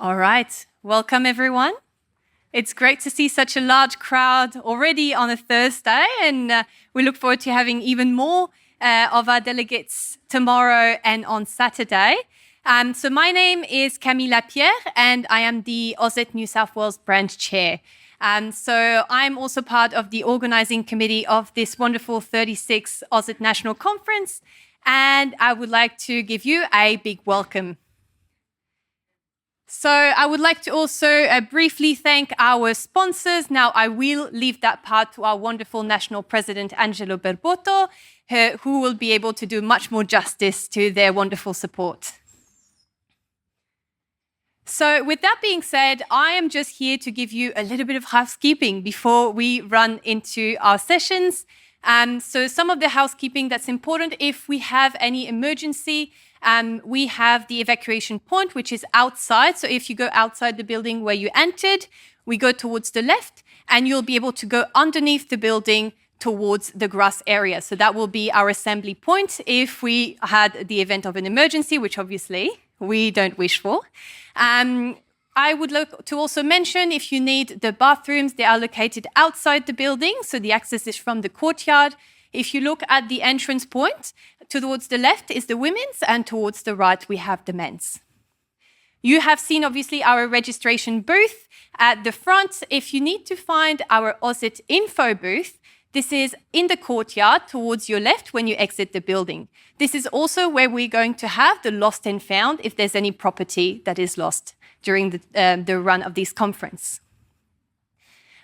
All right, welcome everyone. It's great to see such a large crowd already on a Thursday, and we look forward to having even more of our delegates tomorrow and on Saturday. So my name is Camille Lapierre, and I am the AUSIT New South Wales branch chair. So I'm also part of the organising committee of this wonderful 36th AUSIT National Conference, and I would like to give you a big welcome. So I would like to also briefly thank our sponsors. Now, I will leave that part to our wonderful National President, Angelo Berbotto, who will be able to do much more justice to their wonderful support. So with that being said, I am just here to give you a little bit of housekeeping before we run into our sessions. So some of the housekeeping that's important: if we have any emergency, we have the evacuation point, which is outside. So if you go outside the building where you entered, we go towards the left, and you'll be able to go underneath the building towards the grass area. So that will be our assembly point if we had the event of an emergency, which obviously we don't wish for. I would like to also mention, if you need the bathrooms, they are located outside the building. So the access is from the courtyard. If you look at the entrance point, towards the left is the women's, and towards the right we have the men's. You have seen, obviously, our registration booth at the front. If you need to find our AUSIT info booth, this is in the courtyard towards your left when you exit the building. This is also where we're going to have the lost and found if there's any property that is lost during the run of this conference.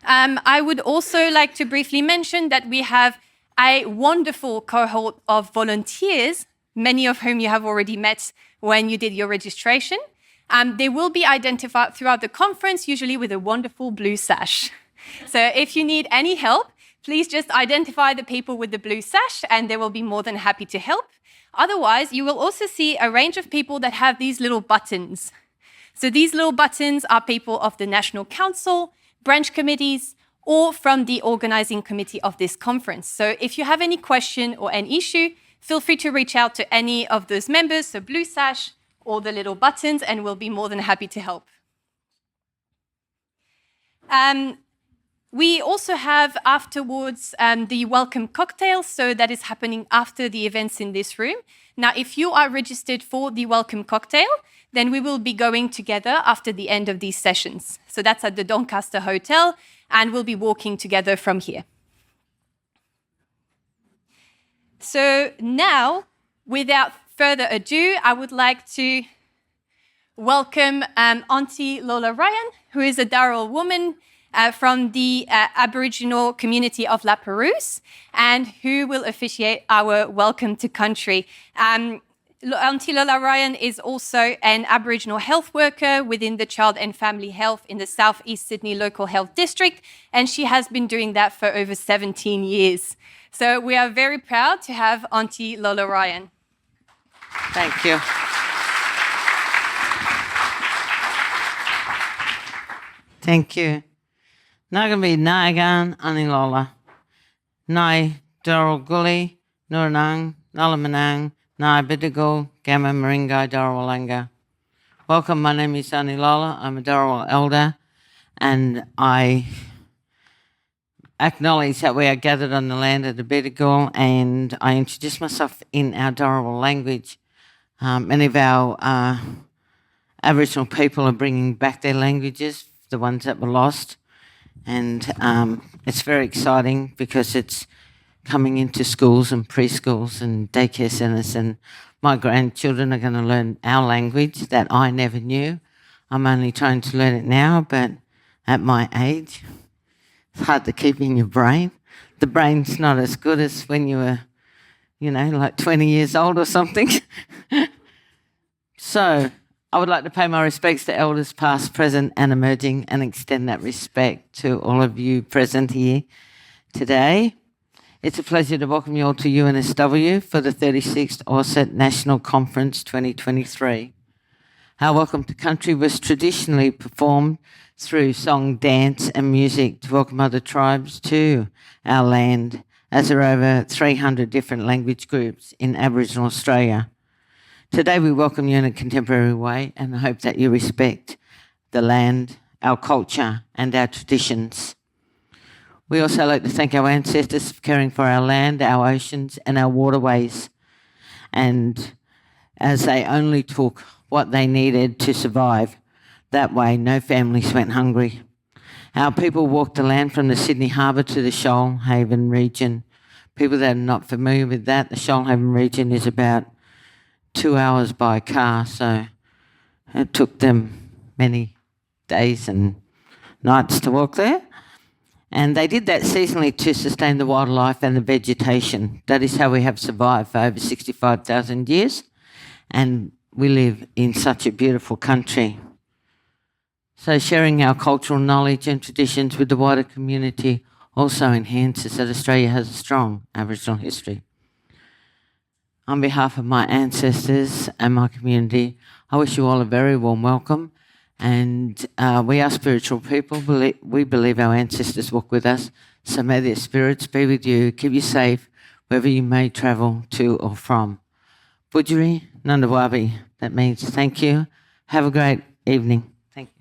I would also like to briefly mention that we have a wonderful cohort of volunteers, many of whom you have already met when you did your registration. They will be identified throughout the conference, usually with a wonderful blue sash. So if you need any help, please just identify the people with the blue sash, and they will be more than happy to help. Otherwise, you will also see a range of people that have these little buttons. So these little buttons are people of the National Council, branch committees, or from the organising committee of this conference. So if you have any question or any issue, feel free to reach out to any of those members, so blue sash or the little buttons, and we'll be more than happy to help. We also have afterwards the welcome cocktail, so that is happening after the events in this room. Now, if you are registered for the welcome cocktail, then we will be going together after the end of these sessions. So that's at the Doncaster Hotel, and we'll be walking together from here. So now, without further ado, I would like to welcome Aunty Lola Ryan, who is a Darawal woman from the Aboriginal community of La Perouse, and who will officiate our welcome to country. Aunty Lola Ryan is also an Aboriginal health worker within the Child and Family Health in the South East Sydney Local Health District, and she has been doing that for over 17 years. So we are very proud to have Aunty Lola Ryan. Thank you. Thank you. Nagabi Nagan Aunty Lola. Nai Daryl Gully, Nuranang, Nalamanang, Nai Bidigo, Gamma Maringai, Darawalanga. Welcome, my name is Aunty Lola. I'm a Darawal elder, and I acknowledge that we are gathered on the land of the Bidigo, and I introduce myself in our Darawal language. Many of our Aboriginal people are bringing back their languages, the ones that were lost. And it's very exciting because it's coming into schools and preschools and daycare centres, and my grandchildren are going to learn our language that I never knew. I'm only trying to learn it now, but at my age, it's hard to keep in your brain. The brain's not as good as when you were, like 20 years old or something. So I would like to pay my respects to elders past, present and emerging, and extend that respect to all of you present here today. It's a pleasure to welcome you all to UNSW for the 36th AUSIT National Conference 2023. Our welcome to country was traditionally performed through song, dance and music to welcome other tribes to our land, as there are over 300 different language groups in Aboriginal Australia. Today we welcome you in a contemporary way, and I hope that you respect the land, our culture and our traditions. We also like to thank our ancestors for caring for our land, our oceans and our waterways, and as they only took what they needed to survive. That way, no families went hungry. Our people walked the land from the Sydney Harbour to the Shoalhaven region. People that are not familiar with that, the Shoalhaven region is about 2 hours by car, so it took them many days and nights to walk there. And they did that seasonally to sustain the wildlife and the vegetation. That is how we have survived for over 65,000 years. And we live in such a beautiful country. So sharing our cultural knowledge and traditions with the wider community also enhances that Australia has a strong Aboriginal history. On behalf of my ancestors and my community, I wish you all a very warm welcome. And we are spiritual people. We believe our ancestors walk with us. So may their spirits be with you, keep you safe wherever you may travel to or from. Budjeri Nandawabi, that means thank you. Have a great evening. Thank you.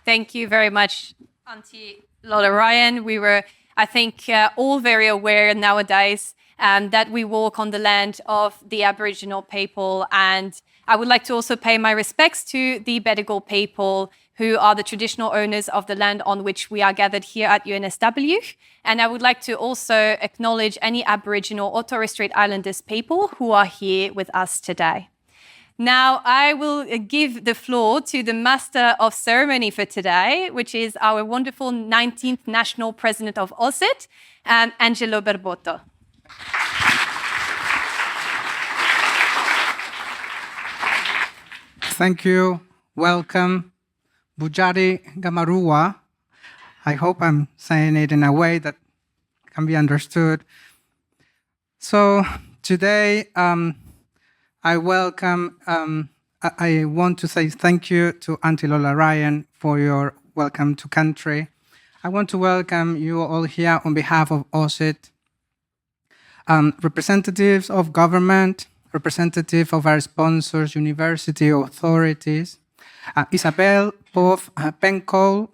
Thank you very much, Aunty Lola Ryan. We were, I think, all very aware nowadays that we walk on the land of the Aboriginal people. And I would like to also pay my respects to the Bedegal people, who are the traditional owners of the land on which we are gathered here at UNSW. And I would like to also acknowledge any Aboriginal or Torres Strait Islanders people who are here with us today. Now, I will give the floor to the Master of Ceremony for today, which is our wonderful 19th National President of AUSIT, Angelo Barbotto. Thank you. Welcome. Budjeri Gamarua. I hope I'm saying it in a way that can be understood. So today, I want to say thank you to Aunty Lola Ryan for your welcome to country. I want to welcome you all here on behalf of AUSIT, representatives of government, representative of our sponsors, university authorities, Isabel Pov Pencole,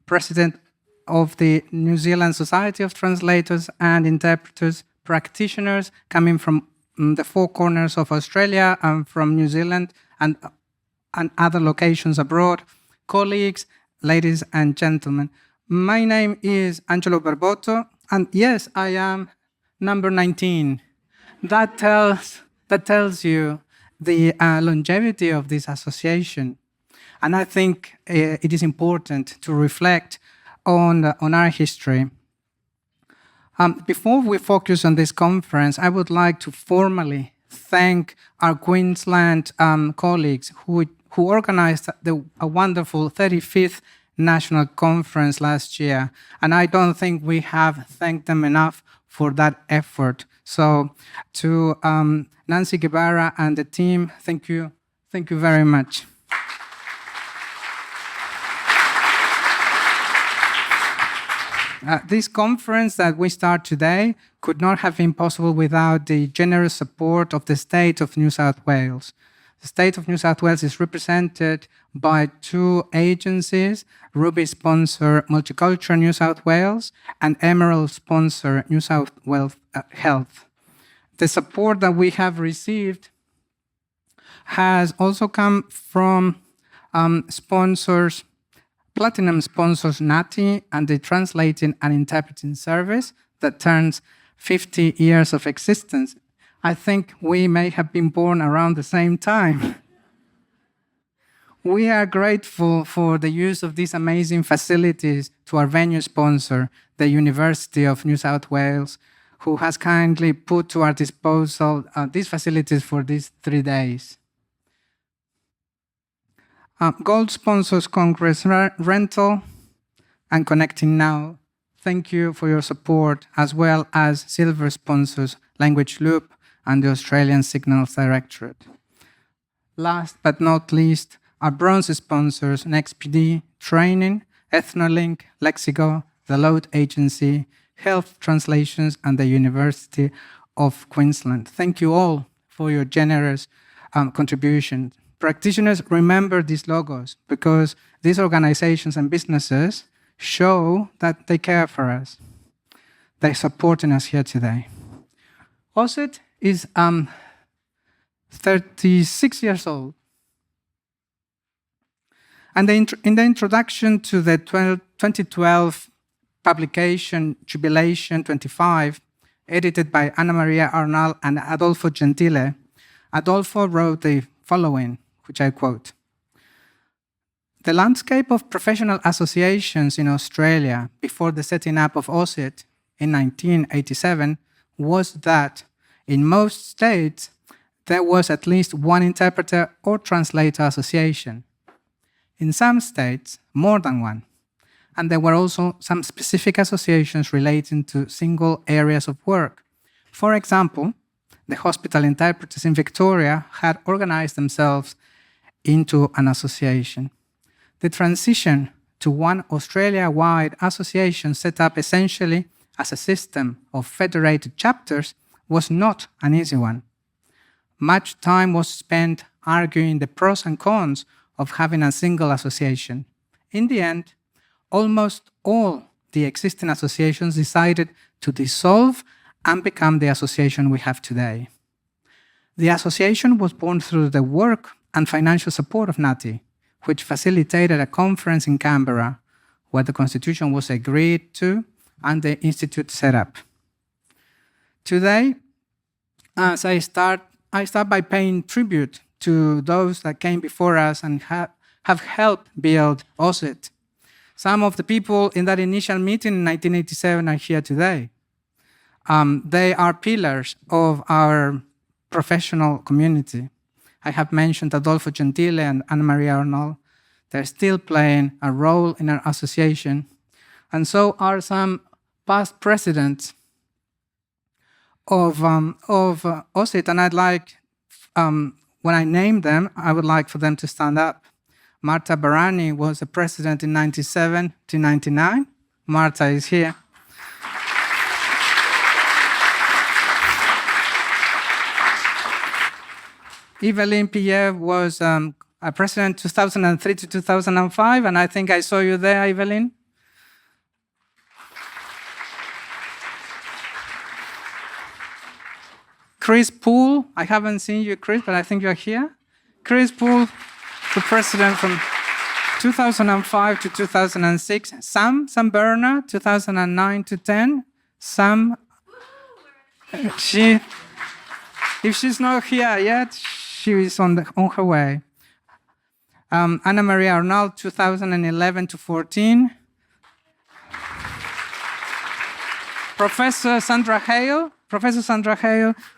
President of the New Zealand Society of Translators and Interpreters, practitioners coming from the four corners of Australia and from New Zealand and other locations abroad, colleagues, ladies and gentlemen. My name is Angelo Barbotto, and yes, I am number 19. That tells you the longevity of this association. And I think it is important to reflect on our history. Before we focus on this conference, I would like to formally thank our Queensland colleagues who organized a wonderful 35th National Conference last year. And I don't think we have thanked them enough for that effort. So to Nancy Guevara and the team, thank you very much. This conference that we start today could not have been possible without the generous support of the State of New South Wales. The State of New South Wales is represented by two agencies, Ruby sponsor Multicultural New South Wales and Emerald sponsor New South Wales Health. The support that we have received has also come from sponsors, Platinum sponsors NAATI and the Translating and Interpreting Service that turns 50 years of existence. I think we may have been born around the same time. We are grateful for the use of these amazing facilities to our venue sponsor, the University of New South Wales, who has kindly put to our disposal these facilities for these 3 days. Gold sponsors Congress Rental and Connecting Now. Thank you for your support, as well as silver sponsors Language Loop and the Australian Signals Directorate. Last but not least, our bronze sponsors NextPD, Training, Ethnolink, Lexigo, the Load Agency, Health Translations, and the University of Queensland. Thank you all for your generous contribution. Practitioners, remember these logos because these organizations and businesses show that they care for us. They're supporting us here today. AUSIT is 36 years old. And in the introduction to the 2012 publication, Jubilation 25, edited by Anna Maria Arnal and Adolfo Gentile, Adolfo wrote the following, which I quote: "The landscape of professional associations in Australia before the setting up of AUSIT in 1987 was that in most states there was at least one interpreter or translator association. In some states, more than one. And there were also some specific associations relating to single areas of work. For example, the hospital interpreters in Victoria had organized themselves into an association. The transition to one Australia-wide association set up essentially as a system of federated chapters was not an easy one. Much time was spent arguing the pros and cons of having a single association. In the end, almost all the existing associations decided to dissolve and become the association we have today. The association was born through the work and financial support of NAATI, which facilitated a conference in Canberra where the constitution was agreed to and the institute set up. Today, as I start by paying tribute to those that came before us and have helped build AUSIT. Some of the people in that initial meeting in 1987 are here today. They are pillars of our professional community. I have mentioned Adolfo Gentile and Anna Maria Arnal. They're still playing a role in our association. And so are some past presidents of AUSIT, and I'd like, when I name them, I would like for them to stand up. Marta Barani was a president in 97 to 99. Marta is here. Evelyn Pierre was a president 2003 to 2005, and I think I saw you there, Evelyn. Chris Poole, I haven't seen you, Chris, but I think you're here. Chris Poole, the president from 2005 to 2006. Sam Berner, 2009 to 10. Sam, if she's not here yet, she is on her way. Anna Maria Arnal, 2011 to 14. Professor Sandra Hale,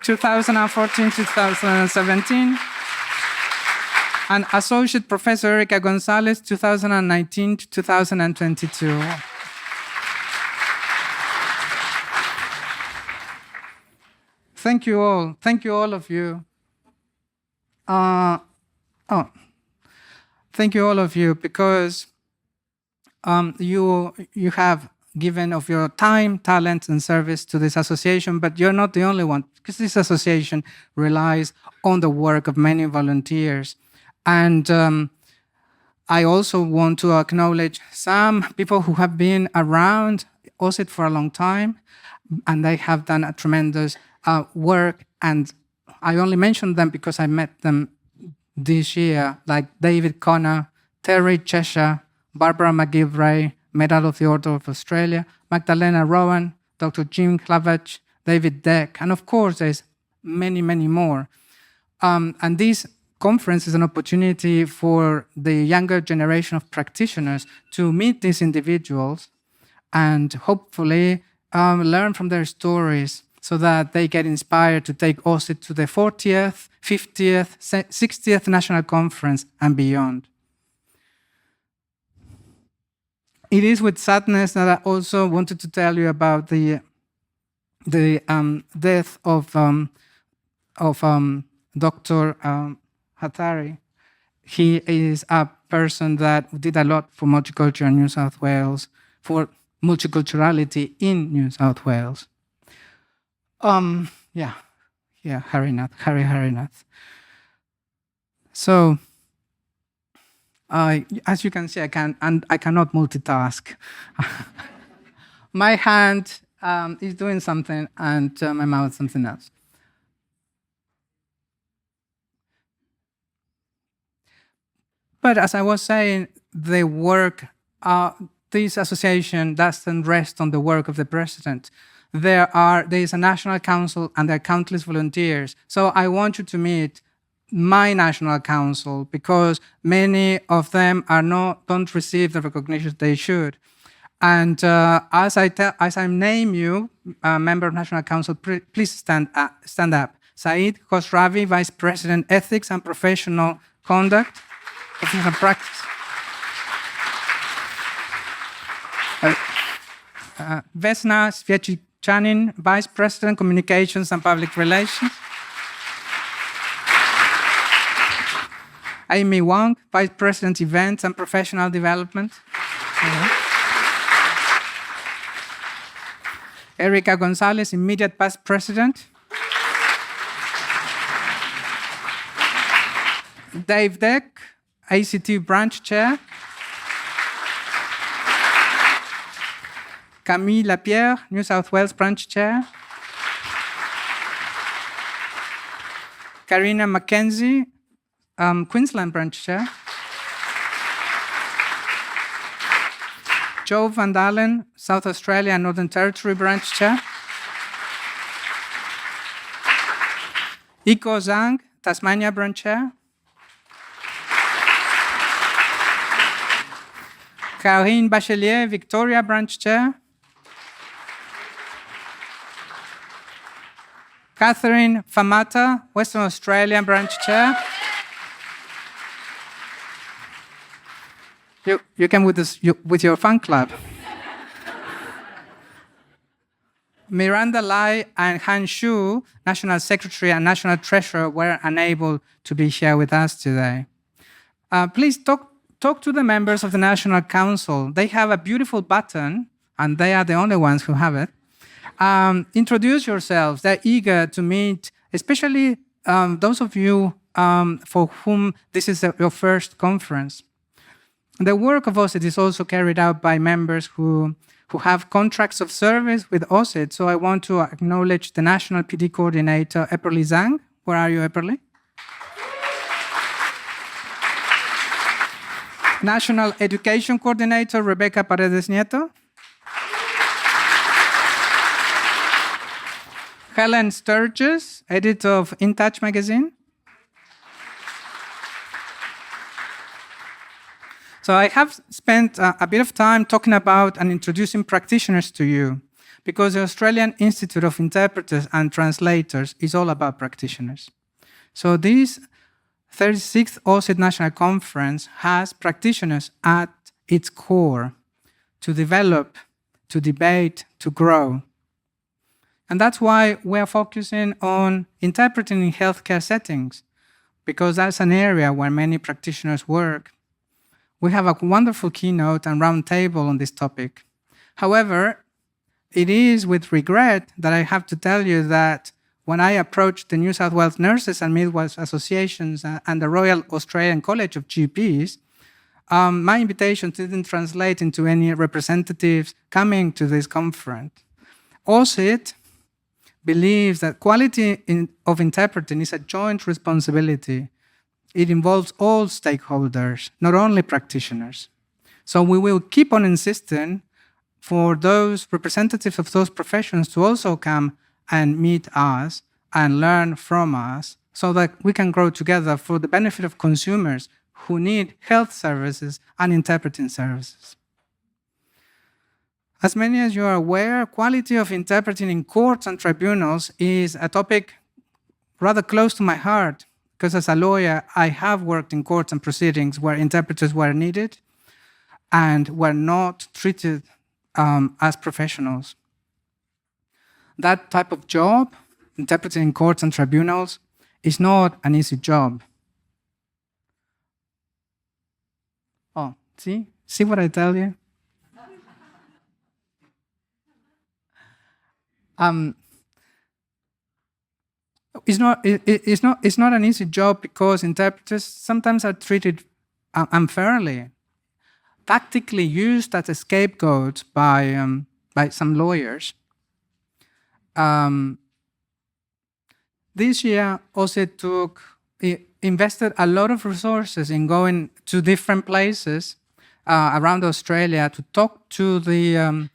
2014 to 2017. And Associate Professor Erica Gonzalez, 2019 to 2022. Thank you all. Thank you all of you. Thank you all of you because you have given of your time, talent, and service to this association, but you're not the only one, because this association relies on the work of many volunteers. And I also want to acknowledge some people who have been around AUSIT for a long time, and they have done a tremendous work. And I only mention them because I met them this year, like David Connor, Terry Cheshire, Barbara McGilvray, Medal of the Order of Australia, Magdalena Rowan, Dr. Jim Clavach, David Deck, and of course there's many, many more. And this conference is an opportunity for the younger generation of practitioners to meet these individuals and hopefully learn from their stories so that they get inspired to take AUSIT to the 40th, 50th, 60th National Conference and beyond. It is with sadness that I also wanted to tell you about the death of Dr. Hattari. He is a person that did a lot for multicultural in New South Wales, for multiculturality in New South Wales. Yeah, Harinath. So, as you can see, I cannot multitask. My hand is doing something and my mouth something else. But as I was saying, the work, this association doesn't rest on the work of the president. There is a national council and there are countless volunteers. So I want you to meet my national council because many of them don't receive the recognition they should. And as I name you, member of National Council, please stand up. Saeed Khosravi, Vice President, Ethics and Professional Conduct, Professional Practice. Vesna Svietchanin, Vice President, Communications and Public Relations. Amy Wang, Vice President, Events and Professional Development. Erica Gonzalez, immediate past president. Dave Deck, ACT branch chair. Camille Lapierre, New South Wales branch chair. Karina Mackenzie, Queensland branch chair. Joe Van Dalen, South Australia and Northern Territory branch chair. Iko Zhang, Tasmania branch chair. Karine Bachelier, Victoria branch chair. Catherine Famata, Western Australia branch chair. You came with your fan club. Miranda Lai and Han Shu, National Secretary and National Treasurer, were unable to be here with us today. Please talk to the members of the National Council. They have a beautiful button, and they are the only ones who have it. Introduce yourselves. They're eager to meet, especially those of you for whom this is your first conference. The work of AUSIT is also carried out by members who have contracts of service with AUSIT. So I want to acknowledge the National PD Coordinator, Epperly Zhang. Where are you, Epperly? National Education Coordinator, Rebecca Paredes Nieto. Helen Sturgis, editor of In Touch magazine. So I have spent a bit of time talking about and introducing practitioners to you because the Australian Institute of Interpreters and Translators is all about practitioners. So this 36th AUSIT National Conference has practitioners at its core to develop, to debate, to grow. And that's why we are focusing on interpreting in healthcare settings, because that's an area where many practitioners work. We have a wonderful keynote and roundtable on this topic. However, it is with regret that I have to tell you that when I approached the New South Wales Nurses and Midwives Associations and the Royal Australian College of GPs, my invitation didn't translate into any representatives coming to this conference. AUSIT believes that quality of interpreting is a joint responsibility. It involves all stakeholders, not only practitioners. So we will keep on insisting for those representatives of those professions to also come and meet us and learn from us so that we can grow together for the benefit of consumers who need health services and interpreting services. As many as you are aware, quality of interpreting in courts and tribunals is a topic rather close to my heart, because as a lawyer, I have worked in courts and proceedings where interpreters were needed and were not treated as professionals. That type of job, interpreting in courts and tribunals, is not an easy job. Oh, see what I tell you? it's not an easy job because interpreters sometimes are treated unfairly, tactically used as a scapegoat by some lawyers. This year, AUSIT invested a lot of resources in going to different places around Australia to talk to the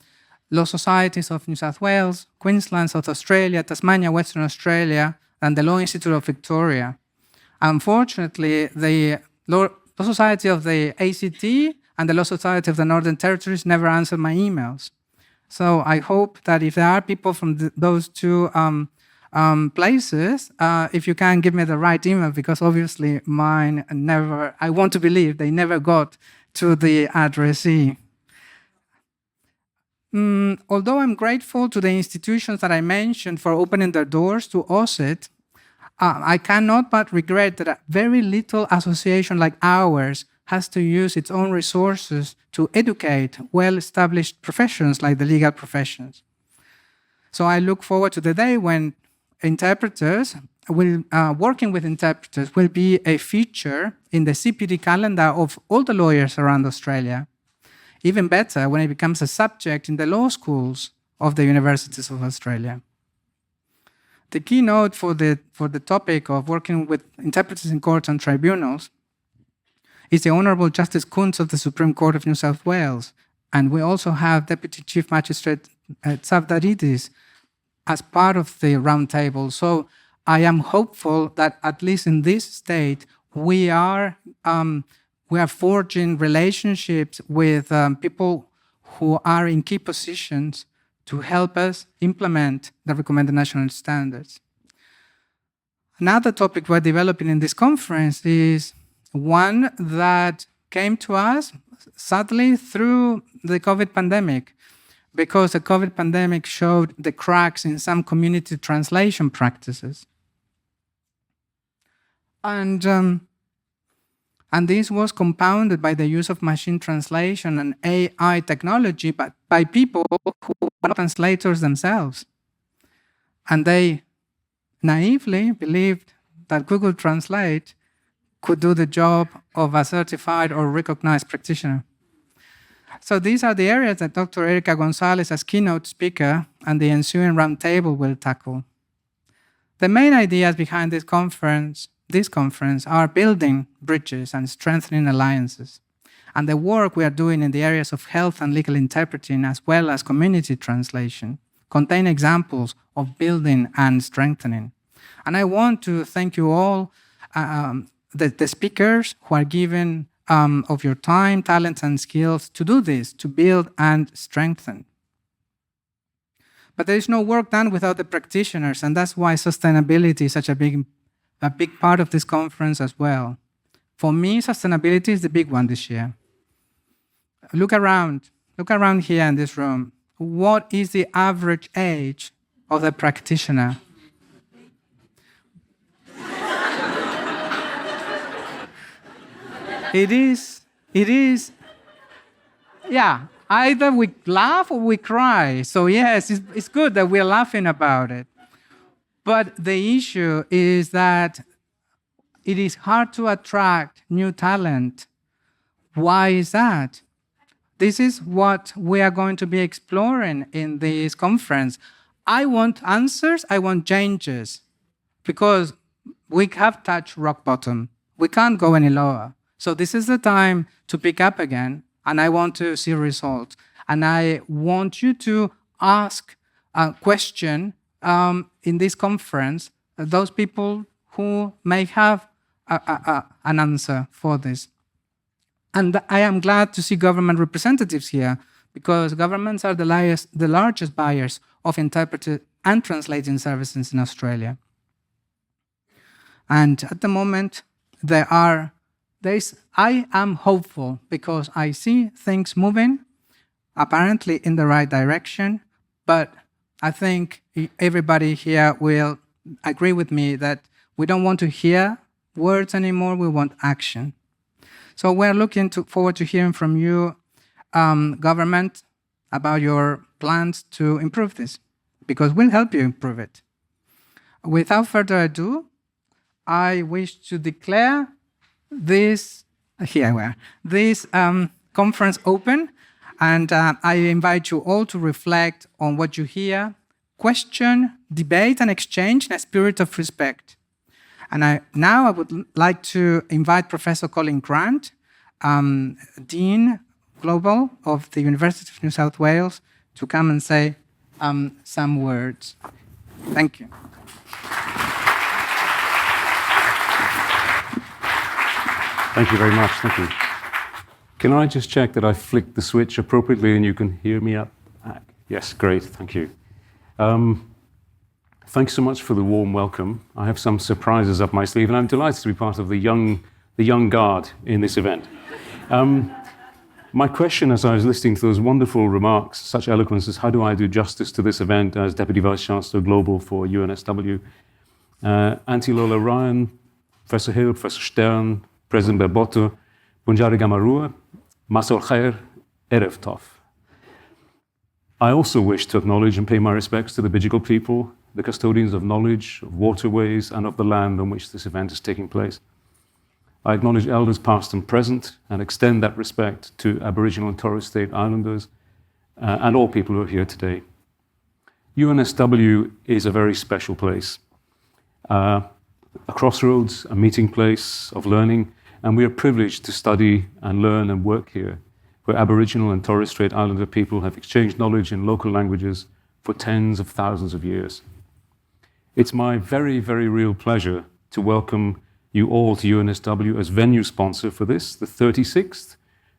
law societies of New South Wales, Queensland, South Australia, Tasmania, Western Australia, and the Law Institute of Victoria. Unfortunately, the Law Society of the ACT and the Law Society of the Northern Territories never answered my emails. So I hope that if there are people from those two places, if you can give me the right email, because obviously mine never, I want to believe they never got to the addressee. Although I'm grateful to the institutions that I mentioned for opening their doors to AUSIT, I cannot but regret that a very little association like ours has to use its own resources to educate well-established professions like the legal professions. So I look forward to the day when working with interpreters will be a feature in the CPD calendar of all the lawyers around Australia. Even better, when it becomes a subject in the law schools of the universities of Australia. The keynote for the topic of working with interpreters in courts and tribunals is the Honourable Justice Kuntz of the Supreme Court of New South Wales. And we also have Deputy Chief Magistrate Tsavdaridis as part of the roundtable. So I am hopeful that at least in this state, we are forging relationships with people who are in key positions to help us implement the recommended national standards. Another topic we're developing in this conference is one that came to us, sadly, through the COVID pandemic, because the COVID pandemic showed the cracks in some community translation practices. And this was compounded by the use of machine translation and AI technology, but by people who are translators themselves. And they naively believed that Google Translate could do the job of a certified or recognized practitioner. So these are the areas that Dr. Erica Gonzalez, as keynote speaker, and the ensuing roundtable will tackle. The main ideas behind this conference are building bridges and strengthening alliances. And the work we are doing in the areas of health and legal interpreting, as well as community translation, contain examples of building and strengthening. And I want to thank you all, the speakers who are given of your time, talents, and skills to do this, to build and strengthen. But there is no work done without the practitioners, and that's why sustainability is such a big part of this conference as well. For me, sustainability is the big one this year. Look around here in this room. What is the average age of the practitioner? It is, yeah, either we laugh or we cry. So yes, it's good that we're laughing about it. But the issue is that it is hard to attract new talent. Why is that? This is what we are going to be exploring in this conference. I want answers, I want changes, because we have touched rock bottom. We can't go any lower. So this is the time to pick up again, and I want to see results. And I want you to ask a question in this conference, those people who may have an answer for this. And I am glad to see government representatives here, because governments are the largest buyers of interpreter and translating services in Australia. And at the moment, I am hopeful because I see things moving, apparently in the right direction, but I think everybody here will agree with me that we don't want to hear words anymore, we want action. So we're looking forward to hearing from you, government, about your plans to improve this, because we'll help you improve it. without further ado, I wish to declare this conference open, and I invite you all to reflect on what you hear, question, debate, and exchange in a spirit of respect. And now I would like to invite Professor Colin Grant, Dean Global of the University of New South Wales, to come and say some words. Thank you. Thank you very much. Thank you. Can I just check that I flicked the switch appropriately and you can hear me up? Yes, great. Thank you. Thanks so much for the warm welcome. I have some surprises up my sleeve, and I'm delighted to be part of the young guard in this event. My question, as I was listening to those wonderful remarks, such eloquence, is how do I do justice to this event as Deputy Vice-Chancellor Global for UNSW? Aunty Lola Ryan, Professor Hill, Professor Stern, President Berboto, Bunjari Gamarua, Masol Khair, Erev Tov. I also wish to acknowledge and pay my respects to the Bidjigal people, the custodians of knowledge, of waterways, and of the land on which this event is taking place. I acknowledge elders past and present and extend that respect to Aboriginal and Torres Strait Islanders and all people who are here today. UNSW is a very special place, a crossroads, a meeting place of learning, and we are privileged to study and learn and work here, where Aboriginal and Torres Strait Islander people have exchanged knowledge in local languages for tens of thousands of years. It's my very, very real pleasure to welcome you all to UNSW as venue sponsor for this, the 36th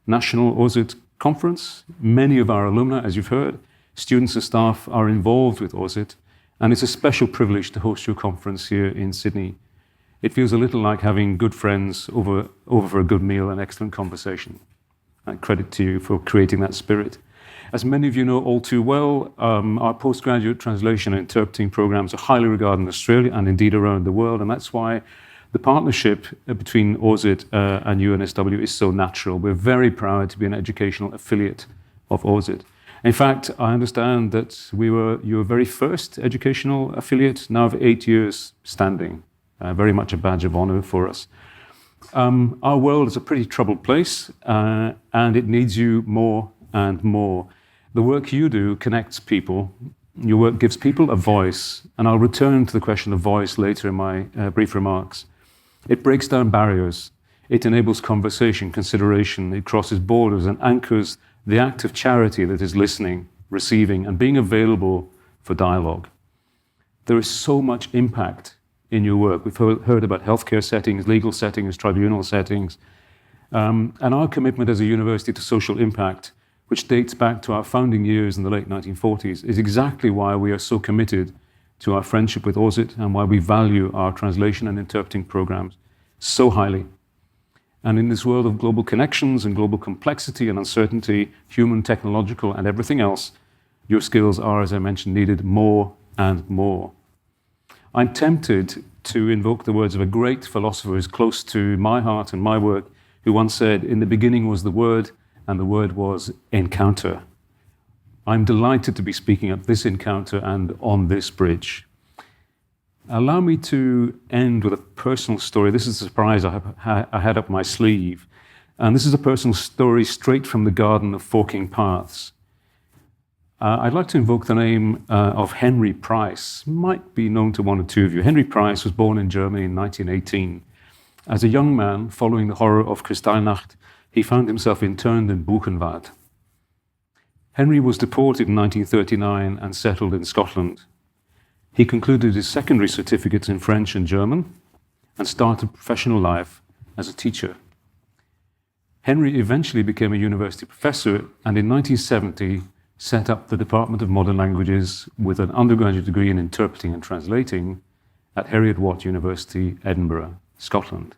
National AUSIT Conference. Many of our alumni, as you've heard, students and staff are involved with AUSIT, and it's a special privilege to host your conference here in Sydney. It feels a little like having good friends over for a good meal and excellent conversation. And credit to you for creating that spirit. As many of you know all too well, our postgraduate translation and interpreting programs are highly regarded in Australia and indeed around the world, and that's why the partnership between AUSIT and UNSW is so natural. We're very proud to be an educational affiliate of AUSIT. In fact, I understand that you were your very first educational affiliate, now of 8 years standing. Very much a badge of honor for us. Our world is a pretty troubled place, and it needs you more and more. The work you do connects people. Your work gives people a voice, and I'll return to the question of voice later in my brief remarks. It breaks down barriers. It enables conversation, consideration. It crosses borders and anchors the act of charity that is listening, receiving, and being available for dialogue. There is so much impact in your work. We've heard about healthcare settings, legal settings, tribunal settings, and our commitment as a university to social impact, which dates back to our founding years in the late 1940s, is exactly why we are so committed to our friendship with AUSIT and why we value our translation and interpreting programs so highly. And in this world of global connections and global complexity and uncertainty, human, technological, and everything else, your skills are, as I mentioned, needed more and more. I'm tempted to invoke the words of a great philosopher who's close to my heart and my work, who once said, "In the beginning was the Word, and the Word was encounter." I'm delighted to be speaking at this encounter and on this bridge. Allow me to end with a personal story. This is a surprise I had up my sleeve. And this is a personal story straight from the Garden of Forking Paths. I'd like to invoke the name of Henry Price. Might be known to one or two of you. Henry Price was born in Germany in 1918. As a young man, following the horror of Kristallnacht, he found himself interned in Buchenwald. Henry was deported in 1939 and settled in Scotland. He concluded his secondary certificates in French and German and started professional life as a teacher. Henry eventually became a university professor and in 1970 set up the Department of Modern Languages with an undergraduate degree in interpreting and translating at Heriot-Watt University, Edinburgh, Scotland.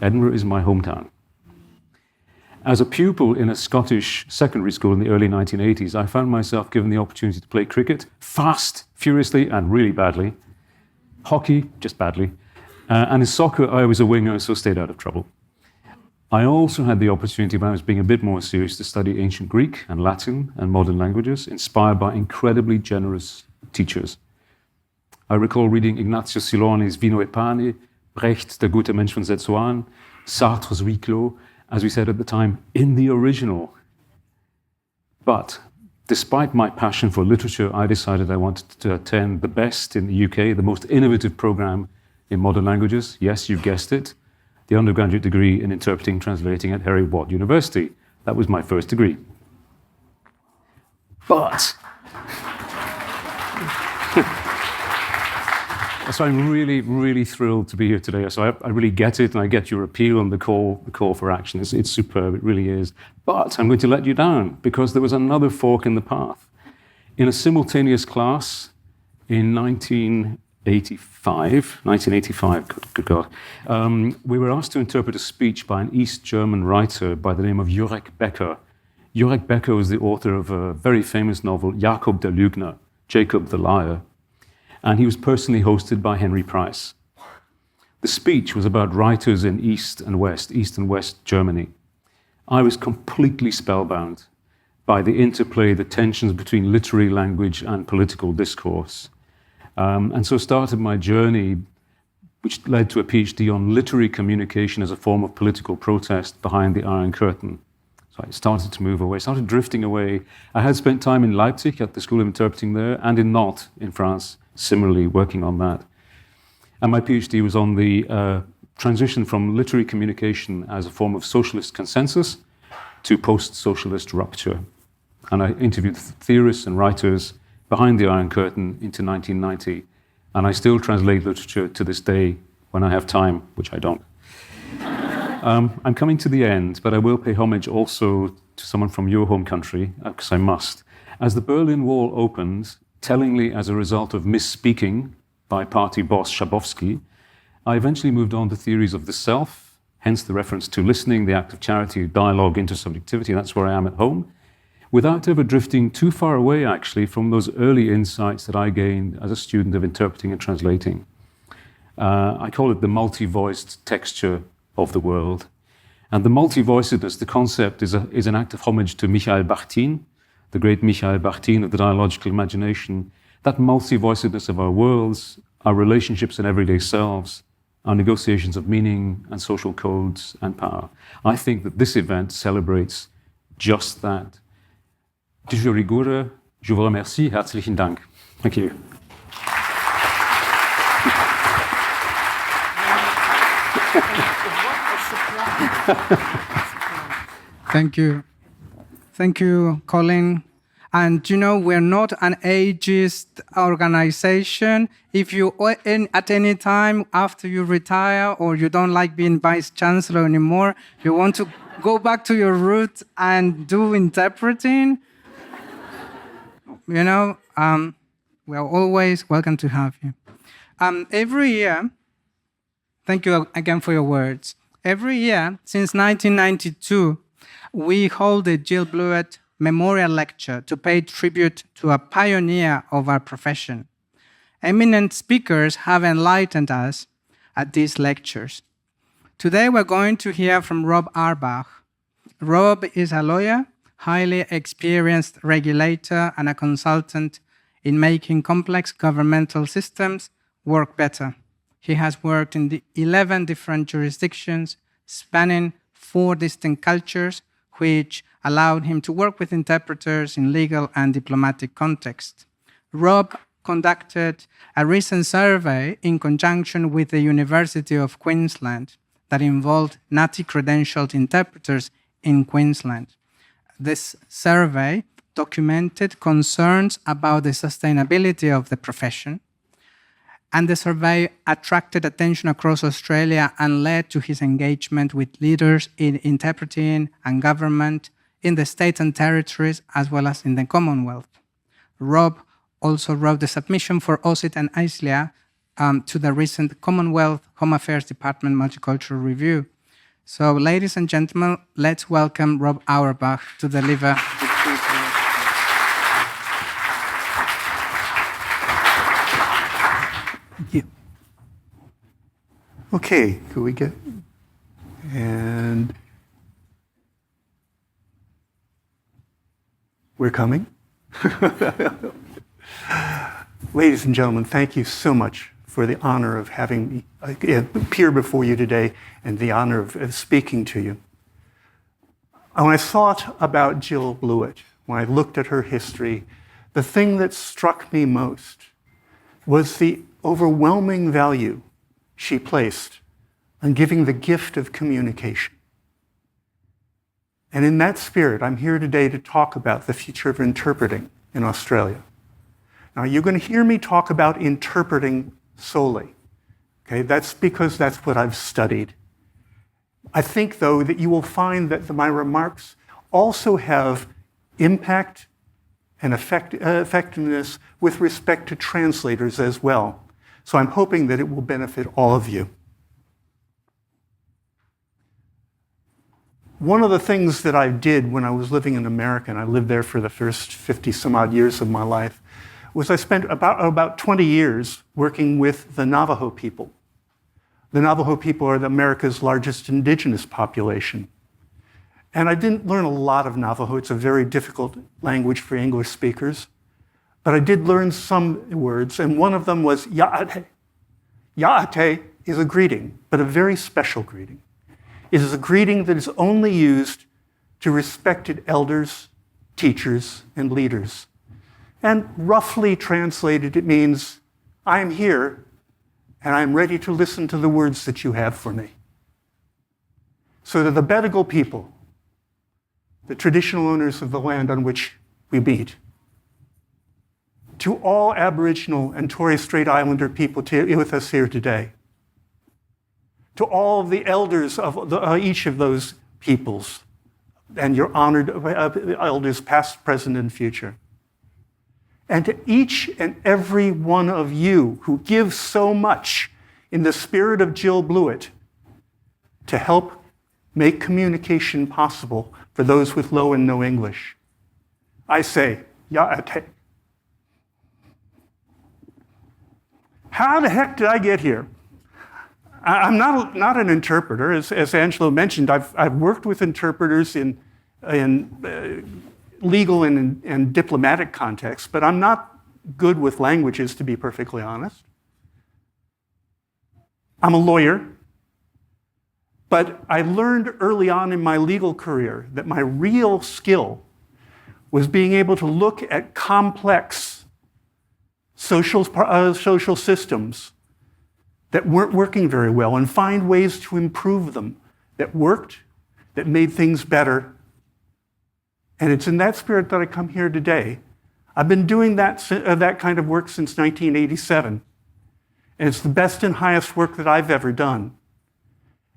Edinburgh is my hometown. As a pupil in a Scottish secondary school in the early 1980s, I found myself given the opportunity to play cricket, fast, furiously, and really badly. Hockey, just badly. And in soccer, I was a winger, so stayed out of trouble. I also had the opportunity, when I was being a bit more serious, to study ancient Greek and Latin and modern languages, inspired by incredibly generous teachers. I recall reading Ignatius Siloni's Vino e Pane, Brecht's Der gute Mensch von Setsuan, Sartre's Huis clos, as we said at the time, in the original. But despite my passion for literature, I decided I wanted to attend the best in the UK, the most innovative program in modern languages. Yes, you've guessed it, the undergraduate degree in interpreting and translating at Heriot-Watt University. That was my first degree. But so I'm really, really thrilled to be here today. So I really get it, and I get your appeal and the call for action. It's superb, it really is. But I'm going to let you down, because there was another fork in the path. In a simultaneous class in 1985, good God, we were asked to interpret a speech by an East German writer by the name of Jurek Becker. Jurek Becker was the author of a very famous novel, Jakob der Lügner, Jacob the Liar, and he was personally hosted by Henry Price. The speech was about writers in East and West Germany. I was completely spellbound by the interplay, the tensions between literary language and political discourse. And so started my journey, which led to a PhD on literary communication as a form of political protest behind the Iron Curtain. So I started to move away, started drifting away. I had spent time in Leipzig at the School of Interpreting there, and in Nantes in France, similarly working on that. And my PhD was on the transition from literary communication as a form of socialist consensus to post-socialist rupture. And I interviewed theorists and writers behind the Iron Curtain into 1990. And I still translate literature to this day when I have time, which I don't. I'm coming to the end, but I will pay homage also to someone from your home country, because I must. As the Berlin Wall opened, tellingly as a result of misspeaking by party boss Schabowski, I eventually moved on to theories of the self, hence the reference to listening, the act of charity, dialogue, intersubjectivity. That's where I am at home, without ever drifting too far away, actually, from those early insights that I gained as a student of interpreting and translating. I call it the multi-voiced texture of the world. And the multi-voicedness, the concept, is an act of homage to Michael Bachtin, the great Michael Bachtin of the dialogical imagination. That multi-voicedness of our worlds, our relationships and everyday selves, our negotiations of meaning and social codes and power. I think that this event celebrates just that. De jure rigueur, je vous remercie. Herzlichen Dank. Thank you. Thank you. Thank you, Colin. And you know, we're not an ageist organization. If you, at any time after you retire or you don't like being Vice-Chancellor anymore, you want to go back to your roots and do interpreting, you know, we're always welcome to have you. Every year, thank you again for your words. Every year, since 1992, we hold the Jill Blewett Memorial Lecture to pay tribute to a pioneer of our profession. Eminent speakers have enlightened us at these lectures. Today, we're going to hear from Rob Aurbach. Rob is a lawyer, highly experienced regulator, and a consultant in making complex governmental systems work better. He has worked in 11 different jurisdictions, spanning 4 distinct cultures, which allowed him to work with interpreters in legal and diplomatic contexts. Rob conducted a recent survey in conjunction with the University of Queensland that involved NAATI-credentialled interpreters in Queensland. This survey documented concerns about the sustainability of the profession, and the survey attracted attention across Australia and led to his engagement with leaders in interpreting and government in the states and territories, as well as in the Commonwealth. Rob also wrote the submission for AUSIT and ISLIA to the recent Commonwealth Home Affairs Department Multicultural Review. So, ladies and gentlemen, let's welcome Rob Auerbach to deliver the speech. Thank you. Okay, could we get, and we're coming. Ladies and gentlemen, thank you so much for the honor of having me appear before you today and the honor of speaking to you. When I thought about Jill Blewett, when I looked at her history, the thing that struck me most was the overwhelming value she placed on giving the gift of communication. And in that spirit, I'm here today to talk about the future of interpreting in Australia. Now, you're going to hear me talk about interpreting solely. Okay, that's because that's what I've studied. I think, though, that you will find that my remarks also have impact and effectiveness with respect to translators as well. So I'm hoping that it will benefit all of you. One of the things that I did when I was living in America, and I lived there for the first 50 some odd years of my life, was I spent about 20 years working with the Navajo people. The Navajo people are America's largest indigenous population. And I didn't learn a lot of Navajo. It's a very difficult language for English speakers. But I did learn some words, and one of them was ya'ate. Ya'ate is a greeting, but a very special greeting. It is a greeting that is only used to respected elders, teachers, and leaders. And roughly translated, it means, I'm here, and I'm ready to listen to the words that you have for me. So to the Bedegal people, the traditional owners of the land on which we meet, to all Aboriginal and Torres Strait Islander people with us here today, to all of the elders of each of those peoples, and your honored elders past, present, and future, and to each and every one of you who give so much in the spirit of Jill Blewett to help make communication possible for those with low and no English, I say, ya'ate. How the heck did I get here? I'm not an interpreter. As Angelo mentioned, I've worked with interpreters in legal and diplomatic contexts, but I'm not good with languages, to be perfectly honest. I'm a lawyer, but I learned early on in my legal career that my real skill was being able to look at complex social systems that weren't working very well and find ways to improve them that worked, that made things better. And it's in that spirit that I come here today. I've been doing that kind of work since 1987. And it's the best and highest work that I've ever done.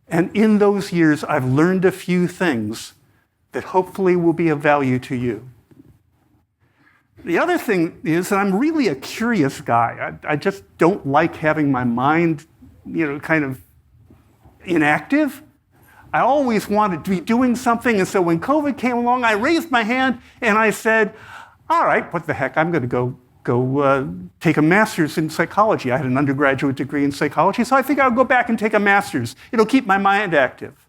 And in those years, I've learned a few things that hopefully will be of value to you. The other thing is that I'm really a curious guy. I just don't like having my mind, kind of inactive. I always wanted to be doing something, and so when COVID came along, I raised my hand and I said, all right, what the heck, I'm going to go take a master's in psychology. I had an undergraduate degree in psychology, so I think I'll go back and take a master's. It'll keep my mind active.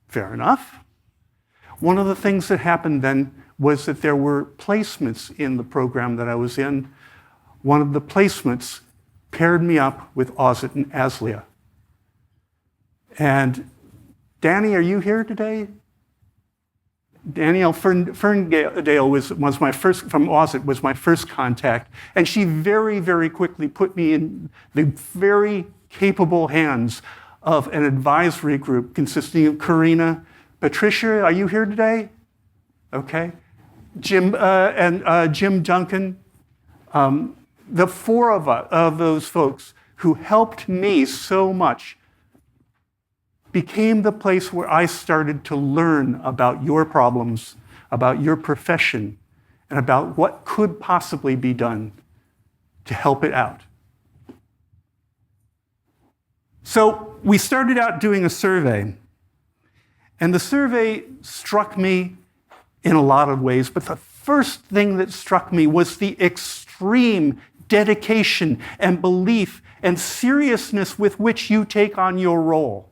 Fair enough. One of the things that happened then was that there were placements in the program that I was in. One of the placements paired me up with AUSIT and ASLEA. And Danny, are you here today? Danielle Ferndale was my first, from AUSIT, was my first contact. And she very, very quickly put me in the very capable hands of an advisory group consisting of Karina. Patricia, are you here today? Okay. Jim Duncan. The four of those folks who helped me so much became the place where I started to learn about your problems, about your profession, and about what could possibly be done to help it out. So we started out doing a survey, and the survey struck me in a lot of ways, but the first thing that struck me was the extreme dedication and belief and seriousness with which you take on your role.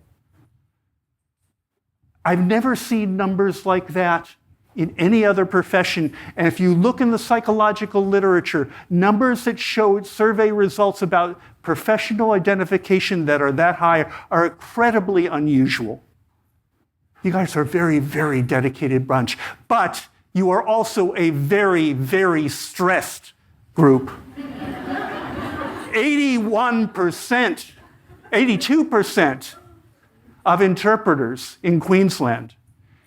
I've never seen numbers like that in any other profession. And if you look in the psychological literature, numbers that show survey results about professional identification that are that high are incredibly unusual. You guys are a very, very dedicated bunch. But you are also a very, very stressed group. 82% of interpreters in Queensland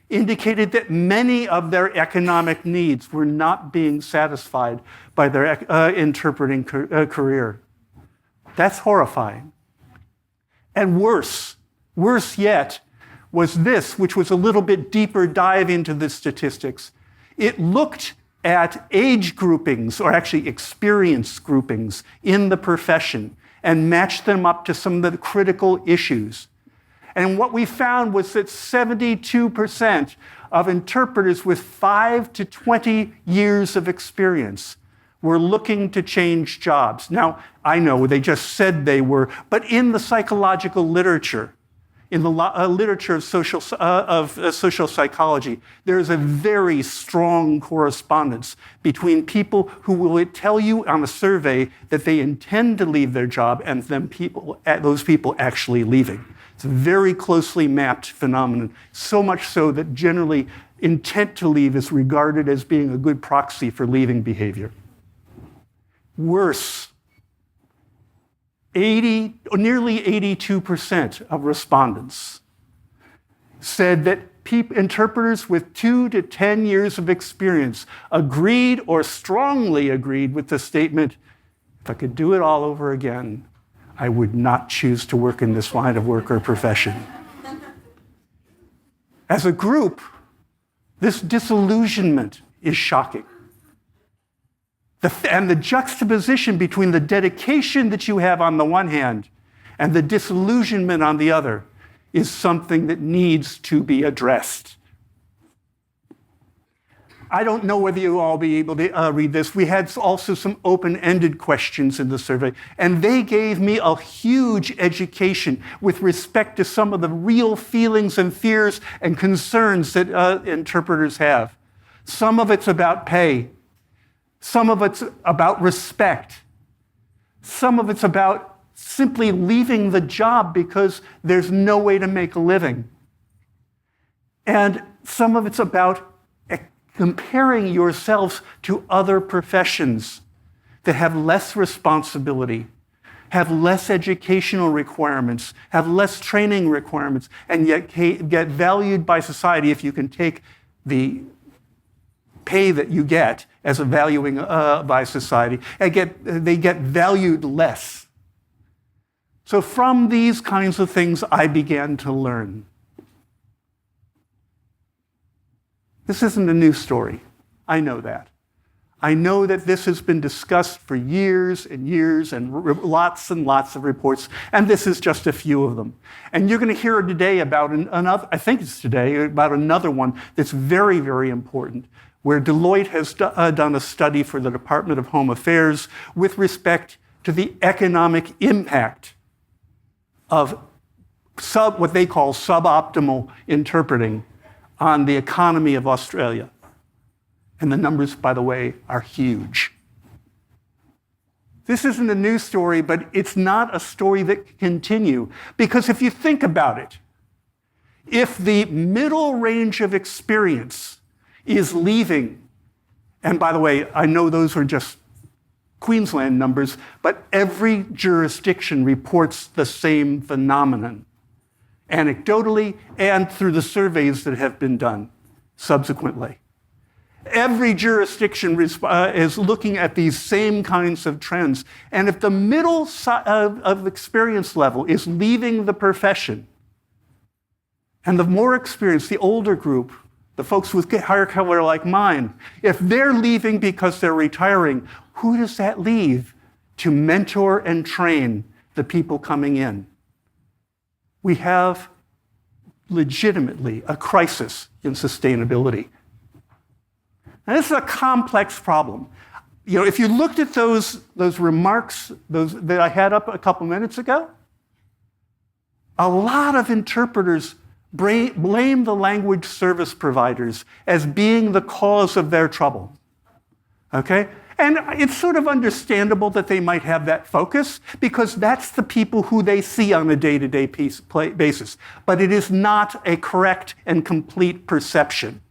indicated that many of their economic needs were not being satisfied by their interpreting career. That's horrifying. And worse yet, was this, which was a little bit deeper dive into the statistics. It looked at age groupings, or actually experience groupings in the profession, and matched them up to some of the critical issues. And what we found was that 72% of interpreters with 5 to 20 years of experience were looking to change jobs. Now, I know they just said they were, but in the psychological literature, in the literature of social psychology, there is a very strong correspondence between people who will tell you on a survey that they intend to leave their job and those people actually leaving. It's a very closely mapped phenomenon, so much so that generally intent to leave is regarded as being a good proxy for leaving behavior. Worse, nearly 82% of respondents said that interpreters with 2 to 10 years of experience agreed or strongly agreed with the statement, if I could do it all over again, I would not choose to work in this line of work or profession. As a group, this disillusionment is shocking. And the juxtaposition between the dedication that you have on the one hand and the disillusionment on the other is something that needs to be addressed. I don't know whether you'll all be able to read this. We had also some open-ended questions in the survey, and they gave me a huge education with respect to some of the real feelings and fears and concerns that interpreters have. Some of it's about pay. Some of it's about respect. Some of it's about simply leaving the job because there's no way to make a living. And some of it's about comparing yourselves to other professions that have less responsibility, have less educational requirements, have less training requirements, and yet get valued by society if you can take the pay that you get as a valuing by society, and they get valued less. So from these kinds of things, I began to learn. This isn't a new story. I know that. I know that this has been discussed for years and years and lots of reports, and this is just a few of them. And you're going to hear today about another, I think it's today, about another one that's very, very important, where Deloitte has done a study for the Department of Home Affairs with respect to the economic impact of what they call suboptimal interpreting on the economy of Australia. And the numbers, by the way, are huge. This isn't a news story, but it's not a story that can continue. Because if you think about it, if the middle range of experience is leaving, and by the way, I know those are just Queensland numbers, but every jurisdiction reports the same phenomenon, anecdotally and through the surveys that have been done subsequently. Every jurisdiction is looking at these same kinds of trends. And if the middle of experience level is leaving the profession, and the more experienced, the older group, the folks with higher color like mine, if they're leaving because they're retiring, who does that leave to mentor and train the people coming in? We have legitimately a crisis in sustainability. And this is a complex problem. You know, if you looked at those remarks that I had up a couple minutes ago, a lot of interpreters blame the language service providers as being the cause of their trouble. Okay? And it's sort of understandable that they might have that focus because that's the people who they see on a day-to-day basis. But it is not a correct and complete perception.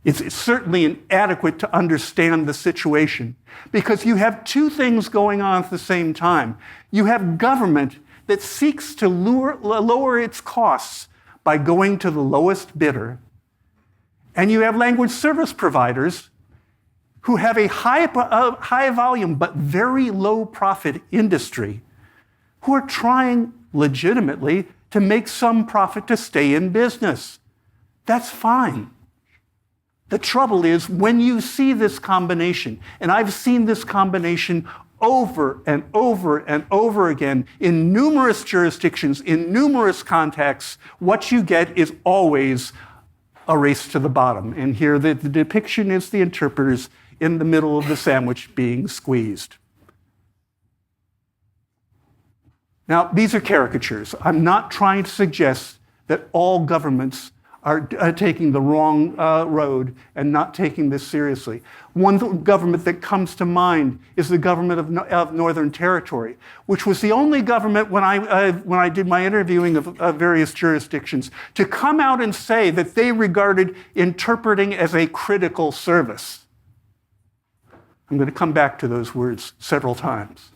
It's certainly inadequate to understand the situation because you have two things going on at the same time. You have government that seeks to lower its costs by going to the lowest bidder, and you have language service providers who have a high volume but very low profit industry who are trying legitimately to make some profit to stay in business. That's fine. The trouble is when you see this combination, and I've seen this combination over and over and over again in numerous jurisdictions, in numerous contexts, what you get is always a race to the bottom. And here the depiction is the interpreters in the middle of the sandwich being squeezed. Now, these are caricatures. I'm not trying to suggest that all governments are taking the wrong road and not taking this seriously. One government that comes to mind is the government of Northern Territory, which was the only government when I did my interviewing of various jurisdictions to come out and say that they regarded interpreting as a critical service. I'm going to come back to those words several times.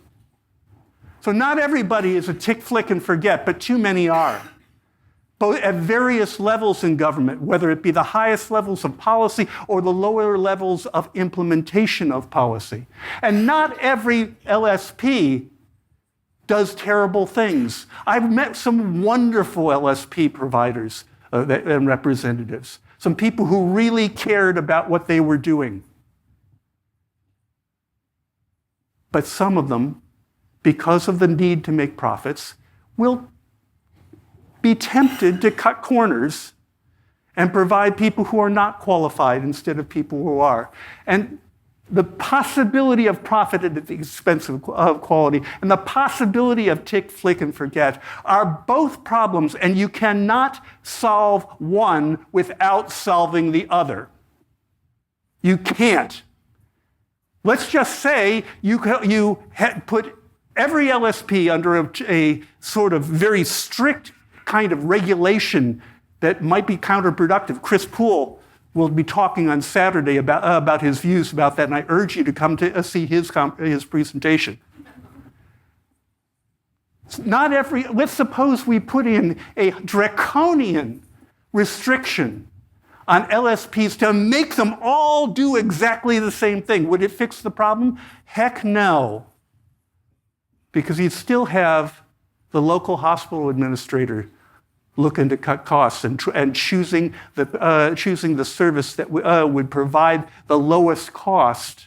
So not everybody is a tick, flick, and forget, but too many are. Both at various levels in government, whether it be the highest levels of policy or the lower levels of implementation of policy. And not every LSP does terrible things. I've met some wonderful LSP providers and representatives, some people who really cared about what they were doing. But some of them, because of the need to make profits, will be tempted to cut corners and provide people who are not qualified instead of people who are. And the possibility of profit at the expense of quality and the possibility of tick, flick, and forget are both problems, and you cannot solve one without solving the other. You can't. Let's just say you put every LSP under a sort of very strict kind of regulation that might be counterproductive. Chris Poole will be talking on Saturday about his views about that, and I urge you to come to see his presentation. Let's suppose we put in a draconian restriction on LSPs to make them all do exactly the same thing. Would it fix the problem? Heck no. Because you'd still have the local hospital administrator looking to cut costs and choosing the service that would provide the lowest cost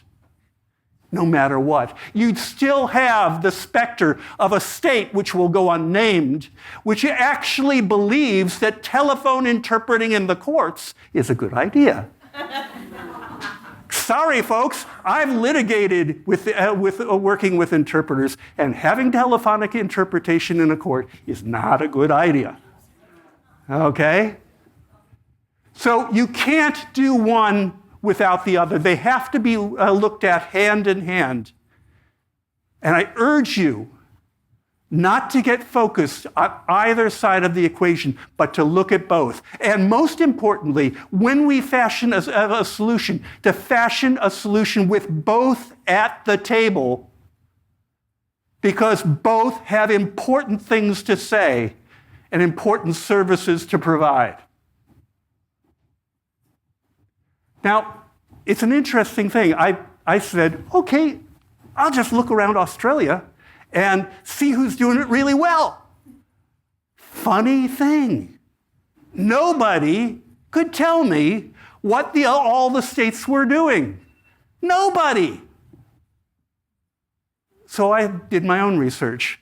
no matter what. You'd still have the specter of a state which will go unnamed, which actually believes that telephone interpreting in the courts is a good idea. Sorry, folks, I've litigated with working with interpreters, and having telephonic interpretation in a court is not a good idea. Okay? So you can't do one without the other. They have to be looked at hand in hand. And I urge you not to get focused on either side of the equation, but to look at both. And most importantly, when we fashion a solution, to fashion a solution with both at the table, because both have important things to say and important services to provide. Now, it's an interesting thing. I said, okay, I'll just look around Australia and see who's doing it really well. Funny thing. Nobody could tell me what all the states were doing. Nobody. So I did my own research.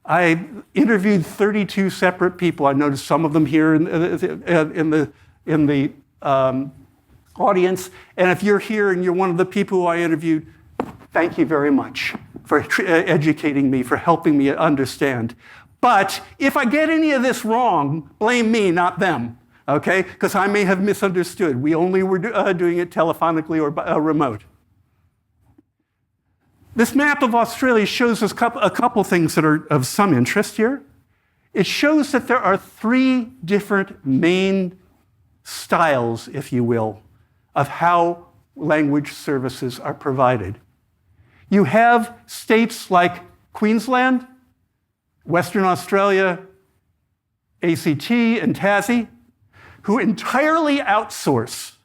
I interviewed 32 separate people. I noticed some of them here in the audience. And if you're here and you're one of the people who I interviewed, thank you very much for educating me, for helping me understand. But if I get any of this wrong, blame me, not them, okay? Because I may have misunderstood. We only were doing it telephonically or remote. This map of Australia shows us a couple things that are of some interest here. It shows that there are 3 different main styles, if you will, of how language services are provided. You have states like Queensland, Western Australia, ACT, and Tassie, who entirely outsource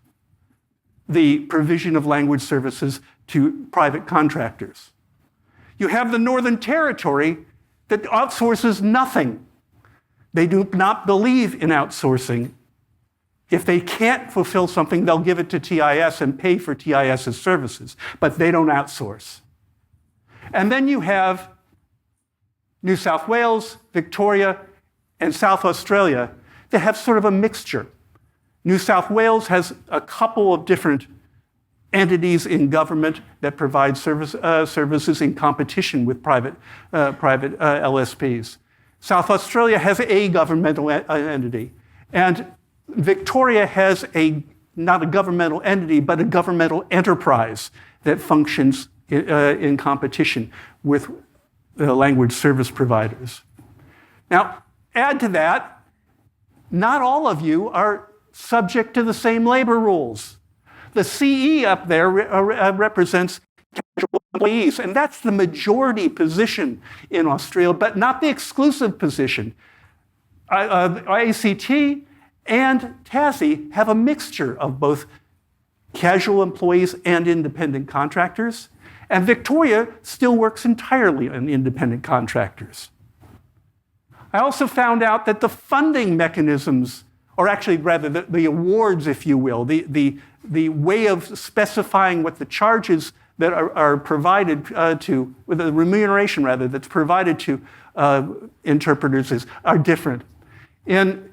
the provision of language services to private contractors. You have the Northern Territory that outsources nothing. They do not believe in outsourcing. If they can't fulfill something, they'll give it to TIS and pay for TIS's services, but they don't outsource. And then you have New South Wales, Victoria, and South Australia that have sort of a mixture. New South Wales has a couple of different entities in government that provide services in competition with private LSPs. South Australia has a governmental entity. And Victoria has not a governmental entity, but a governmental enterprise that functions in competition with language service providers. Now, add to that, not all of you are subject to the same labor rules. The CE up there represents casual employees, and that's the majority position in Australia, but not the exclusive position. ACT and Tassie have a mixture of both casual employees and independent contractors, and Victoria still works entirely on independent contractors. I also found out that the funding mechanisms, or actually rather the awards, if you will, the way of specifying what the charges that are provided the remuneration rather, that's provided to interpreters are different. In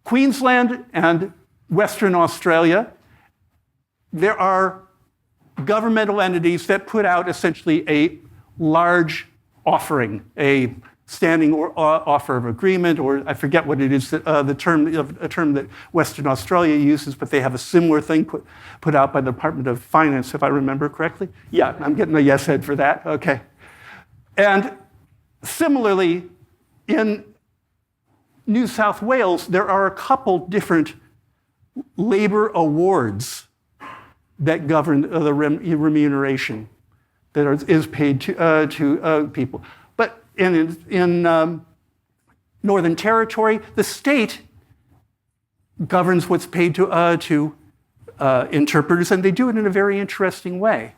Queensland and Western Australia, there are governmental entities that put out essentially a large offering, a standing offer of agreement, or I forget what it is, a term that Western Australia uses, but they have a similar thing put out by the Department of Finance, if I remember correctly. Yeah, I'm getting a yes head for that, okay. And similarly, in New South Wales, there are a couple different labor awards that govern the remuneration that is paid to people. But in Northern Territory, the state governs what's paid to interpreters, and they do it in a very interesting way.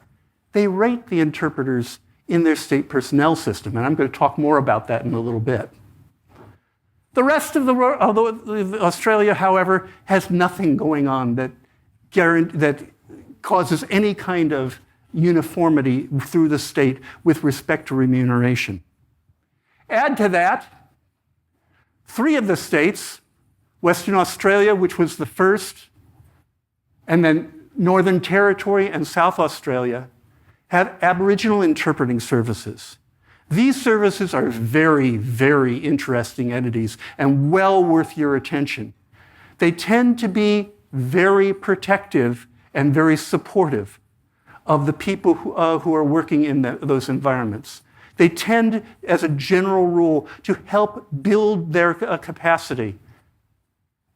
They rate the interpreters in their state personnel system, and I'm going to talk more about that in a little bit. The rest of the world, although Australia, however, has nothing going on that causes any kind of uniformity through the state with respect to remuneration. Add to that 3 of the states, Western Australia, which was the first, and then Northern Territory and South Australia, have Aboriginal interpreting services. These services are very, very interesting entities and well worth your attention. They tend to be very protective and very supportive of the people who are working in those environments. They tend, as a general rule, to help build their capacity.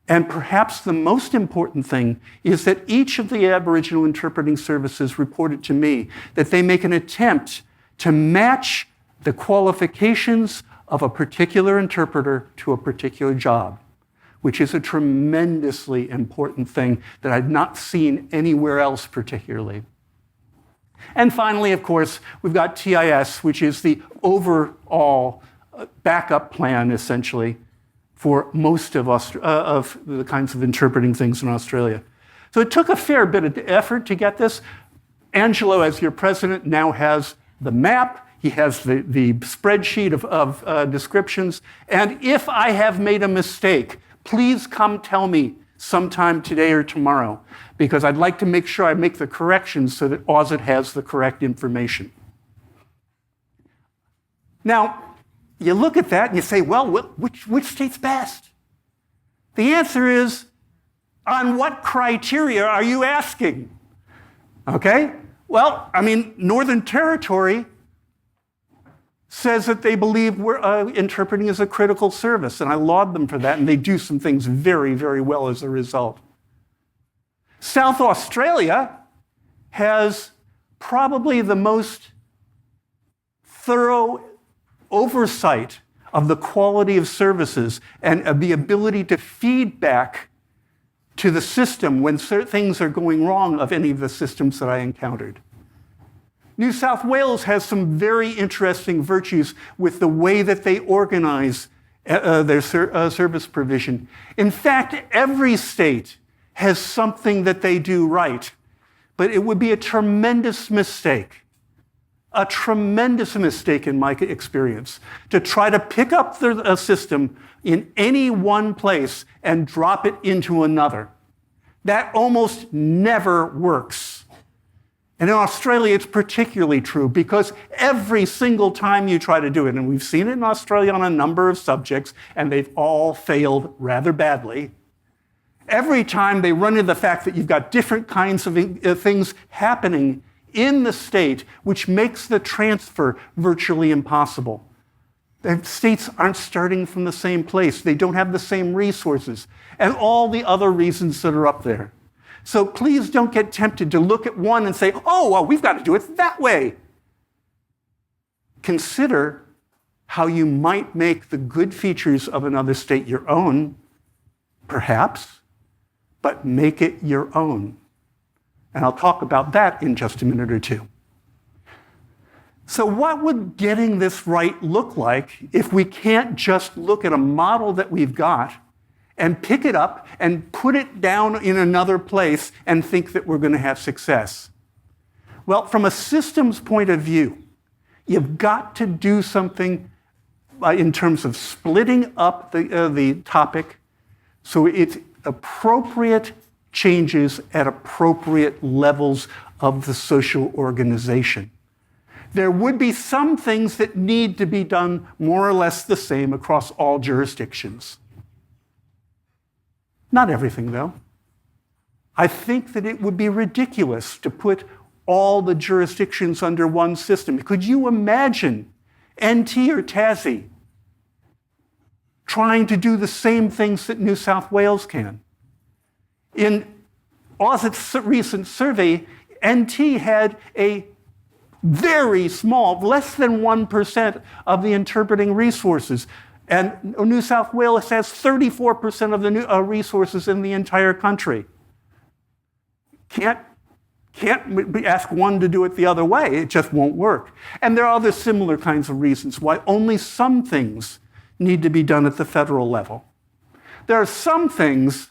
And perhaps the most important thing is that each of the Aboriginal interpreting services reported to me that they make an attempt to match the qualifications of a particular interpreter to a particular job, which is a tremendously important thing that I've not seen anywhere else particularly. And finally, of course, we've got TIS, which is the overall backup plan, essentially, for most of the kinds of interpreting things in Australia. So it took a fair bit of effort to get this. Angelo, as your president, now has the map. He has the spreadsheet of descriptions. And if I have made a mistake, please come tell me sometime today or tomorrow, because I'd like to make sure I make the corrections so that AUSIT has the correct information. Now, you look at that and you say, well, which state's best? The answer is, on what criteria are you asking? Okay? Well, I mean, Northern Territory says that they believe interpreting is a critical service, and I laud them for that, and they do some things very, very well as a result. South Australia has probably the most thorough oversight of the quality of services and of the ability to feed back to the system when things are going wrong of any of the systems that I encountered. New South Wales has some very interesting virtues with the way that they organize their service provision. In fact, every state has something that they do right, but it would be a tremendous mistake in my experience, to try to pick up a system in any one place and drop it into another. That almost never works. And in Australia, it's particularly true because every single time you try to do it, and we've seen it in Australia on a number of subjects, and they've all failed rather badly, every time they run into the fact that you've got different kinds of things happening in the state, which makes the transfer virtually impossible. The states aren't starting from the same place. They don't have the same resources, and all the other reasons that are up there. So please don't get tempted to look at one and say, oh, well, we've got to do it that way. Consider how you might make the good features of another state your own, perhaps, but make it your own. And I'll talk about that in just a minute or two. So what would getting this right look like if we can't just look at a model that we've got and pick it up and put it down in another place and think that we're going to have success? Well, from a systems point of view, you've got to do something in terms of splitting up the topic so it's appropriate changes at appropriate levels of the social organization. There would be some things that need to be done more or less the same across all jurisdictions. Not everything, though. I think that it would be ridiculous to put all the jurisdictions under one system. Could you imagine NT or Tassie trying to do the same things that New South Wales can? In AUSIT's recent survey, NT had a very small, less than 1% of the interpreting resources. And New South Wales has 34% of the resources in the entire country. Can't ask one to do it the other way. It just won't work. And there are other similar kinds of reasons why only some things need to be done at the federal level. There are some things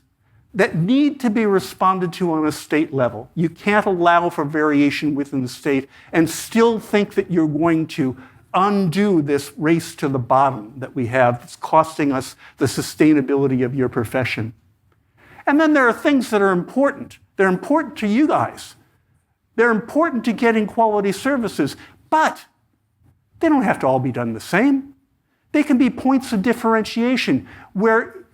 that need to be responded to on a state level. You can't allow for variation within the state and still think that you're going to undo this race to the bottom that we have that's costing us the sustainability of your profession. And then there are things that are important. They're important to you guys. They're important to getting quality services, but they don't have to all be done the same. They can be points of differentiation where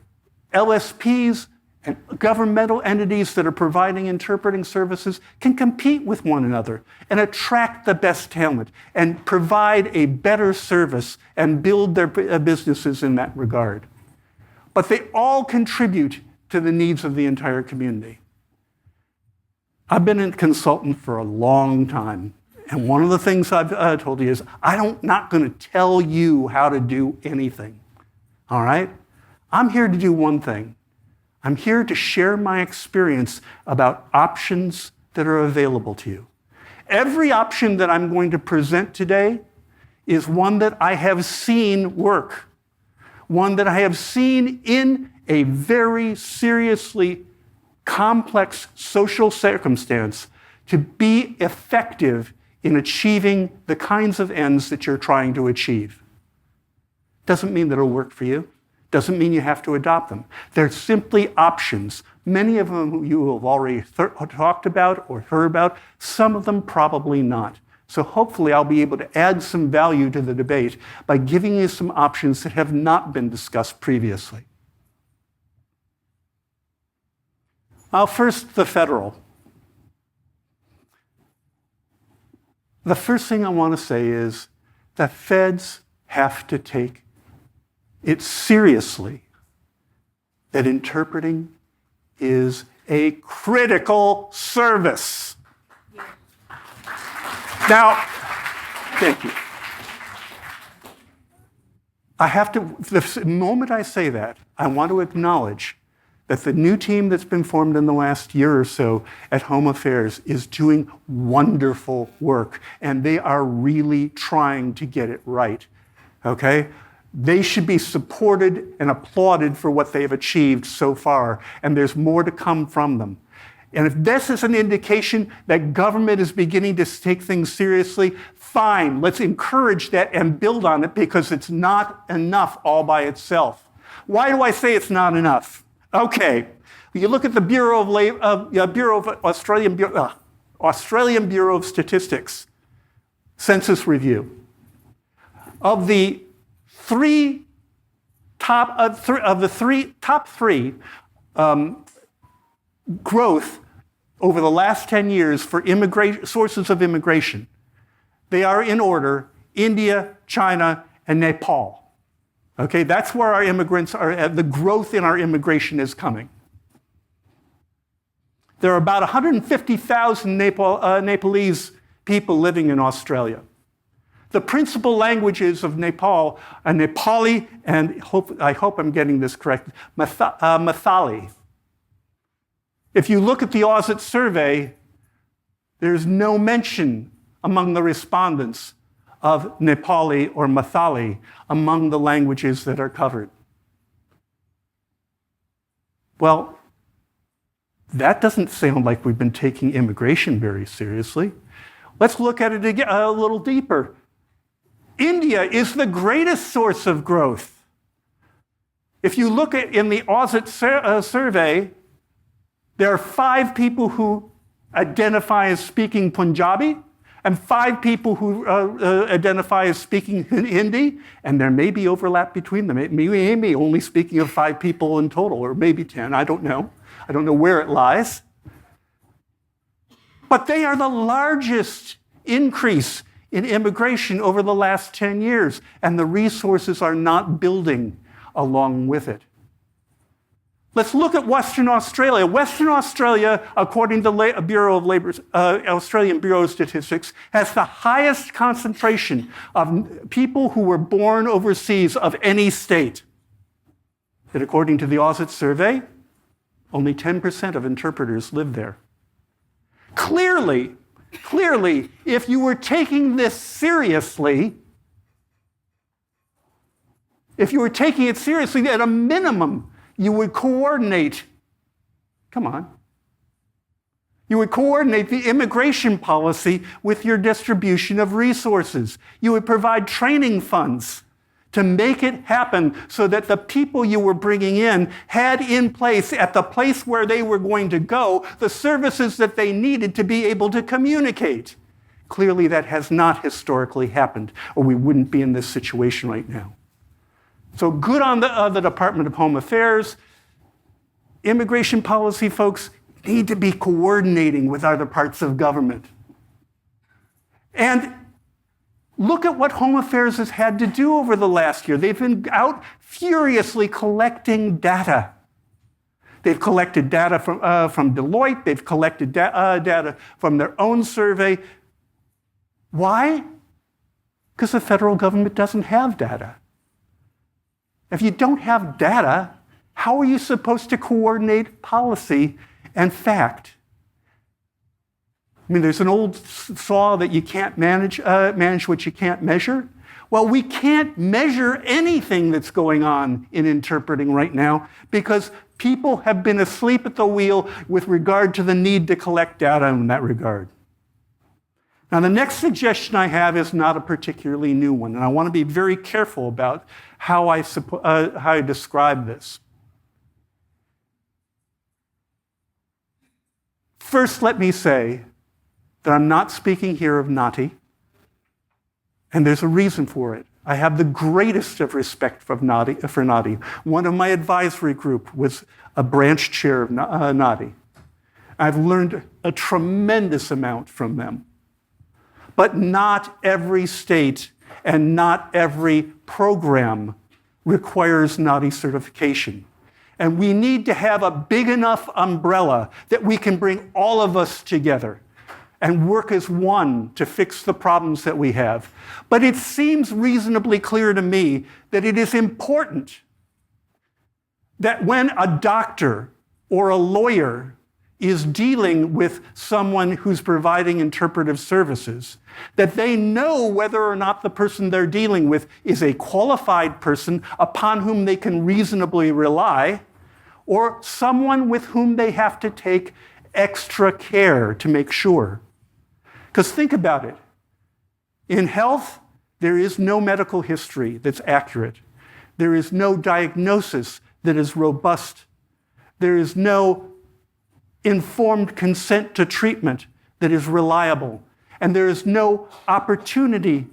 LSPs and governmental entities that are providing interpreting services can compete with one another and attract the best talent and provide a better service and build their businesses in that regard. But they all contribute to the needs of the entire community. I've been a consultant for a long time, and one of the things I've told you is I'm not going to tell you how to do anything, all right? I'm here to do one thing. I'm here to share my experience about options that are available to you. Every option that I'm going to present today is one that I have seen work, one that I have seen in a very seriously complex social circumstance to be effective in achieving the kinds of ends that you're trying to achieve. Doesn't mean that it'll work for you. Doesn't mean you have to adopt them. They're simply options. Many of them you have already talked about or heard about. Some of them probably not. So hopefully I'll be able to add some value to the debate by giving you some options that have not been discussed previously. First, the federal. The first thing I want to say is that feds have to take it seriously that interpreting is a critical service. Now, thank you. The moment I say that, I want to acknowledge that the new team that's been formed in the last year or so at Home Affairs is doing wonderful work, and they are really trying to get it right, okay? They should be supported and applauded for what they've achieved so far, and there's more to come from them. And if this is an indication that government is beginning to take things seriously, fine, let's encourage that and build on it, because it's not enough all by itself. Why do I say it's not enough? Okay, you look at the Australian Bureau of Statistics Census Review. Of the top three growth over the last 10 years for sources of immigration, they are in order: India, China, and Nepal. Okay, that's where our immigrants are, the growth in our immigration is coming. There are about 150,000 Nepalese people living in Australia. The principal languages of Nepal are Nepali and, I hope I'm getting this correct, Mathali. If you look at the AUSIT survey, there's no mention among the respondents of Nepali or Mathali among the languages that are covered. Well, that doesn't sound like we've been taking immigration very seriously. Let's look at it again, a little deeper. India is the greatest source of growth. If you look at in the AUSIT survey, there are 5 people who identify as speaking Punjabi, and 5 people who identify as speaking Hindi, and there may be overlap between them. It may be only speaking of 5 people in total, or maybe 10, I don't know. I don't know where it lies. But they are the largest increase in immigration over the last 10 years, and the resources are not building along with it. Let's look at Western Australia. Western Australia, according to the Australian Bureau of Statistics, has the highest concentration of people who were born overseas of any state. And according to the AUSIT survey, only 10% of interpreters live there. Clearly, if you were taking this seriously, at a minimum, you would coordinate, you would coordinate the immigration policy with your distribution of resources. You would provide training funds to make it happen so that the people you were bringing in had in place, at the place where they were going to go, the services that they needed to be able to communicate. Clearly, that has not historically happened, or we wouldn't be in this situation right now. So good on the Department of Home Affairs. Immigration policy folks need to be coordinating with other parts of government. And look at what Home Affairs has had to do over the last year. They've been out furiously collecting data. They've collected data from Deloitte. They've collected data from their own survey. Why? Because the federal government doesn't have data. If you don't have data, how are you supposed to coordinate policy and fact? I mean, there's an old saw that you can't manage what you can't measure. Well, we can't measure anything that's going on in interpreting right now because people have been asleep at the wheel with regard to the need to collect data in that regard. Now, the next suggestion I have is not a particularly new one, and I want to be very careful about how I describe this. First, let me say that I'm not speaking here of NAATI. And there's a reason for it. I have the greatest of respect for NAATI. One of my advisory group was a branch chair of NAATI. I've learned a tremendous amount from them. But not every state and not every program requires NAATI certification. And we need to have a big enough umbrella that we can bring all of us together and work as one to fix the problems that we have. But it seems reasonably clear to me that it is important that when a doctor or a lawyer is dealing with someone who's providing interpretive services, that they know whether or not the person they're dealing with is a qualified person upon whom they can reasonably rely, or someone with whom they have to take extra care to make sure. Because think about it. In health, there is no medical history that's accurate. There is no diagnosis that is robust. There is no informed consent to treatment that is reliable. And there is no opportunity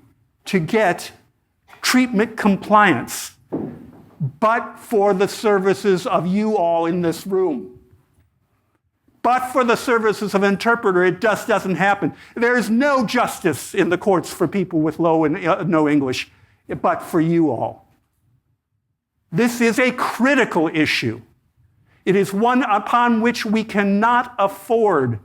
to get treatment compliance but for the services of you all in this room. But for the services of an interpreter, it just doesn't happen. There is no justice in the courts for people with low and no English, but for you all. This is a critical issue. It is one upon which we cannot afford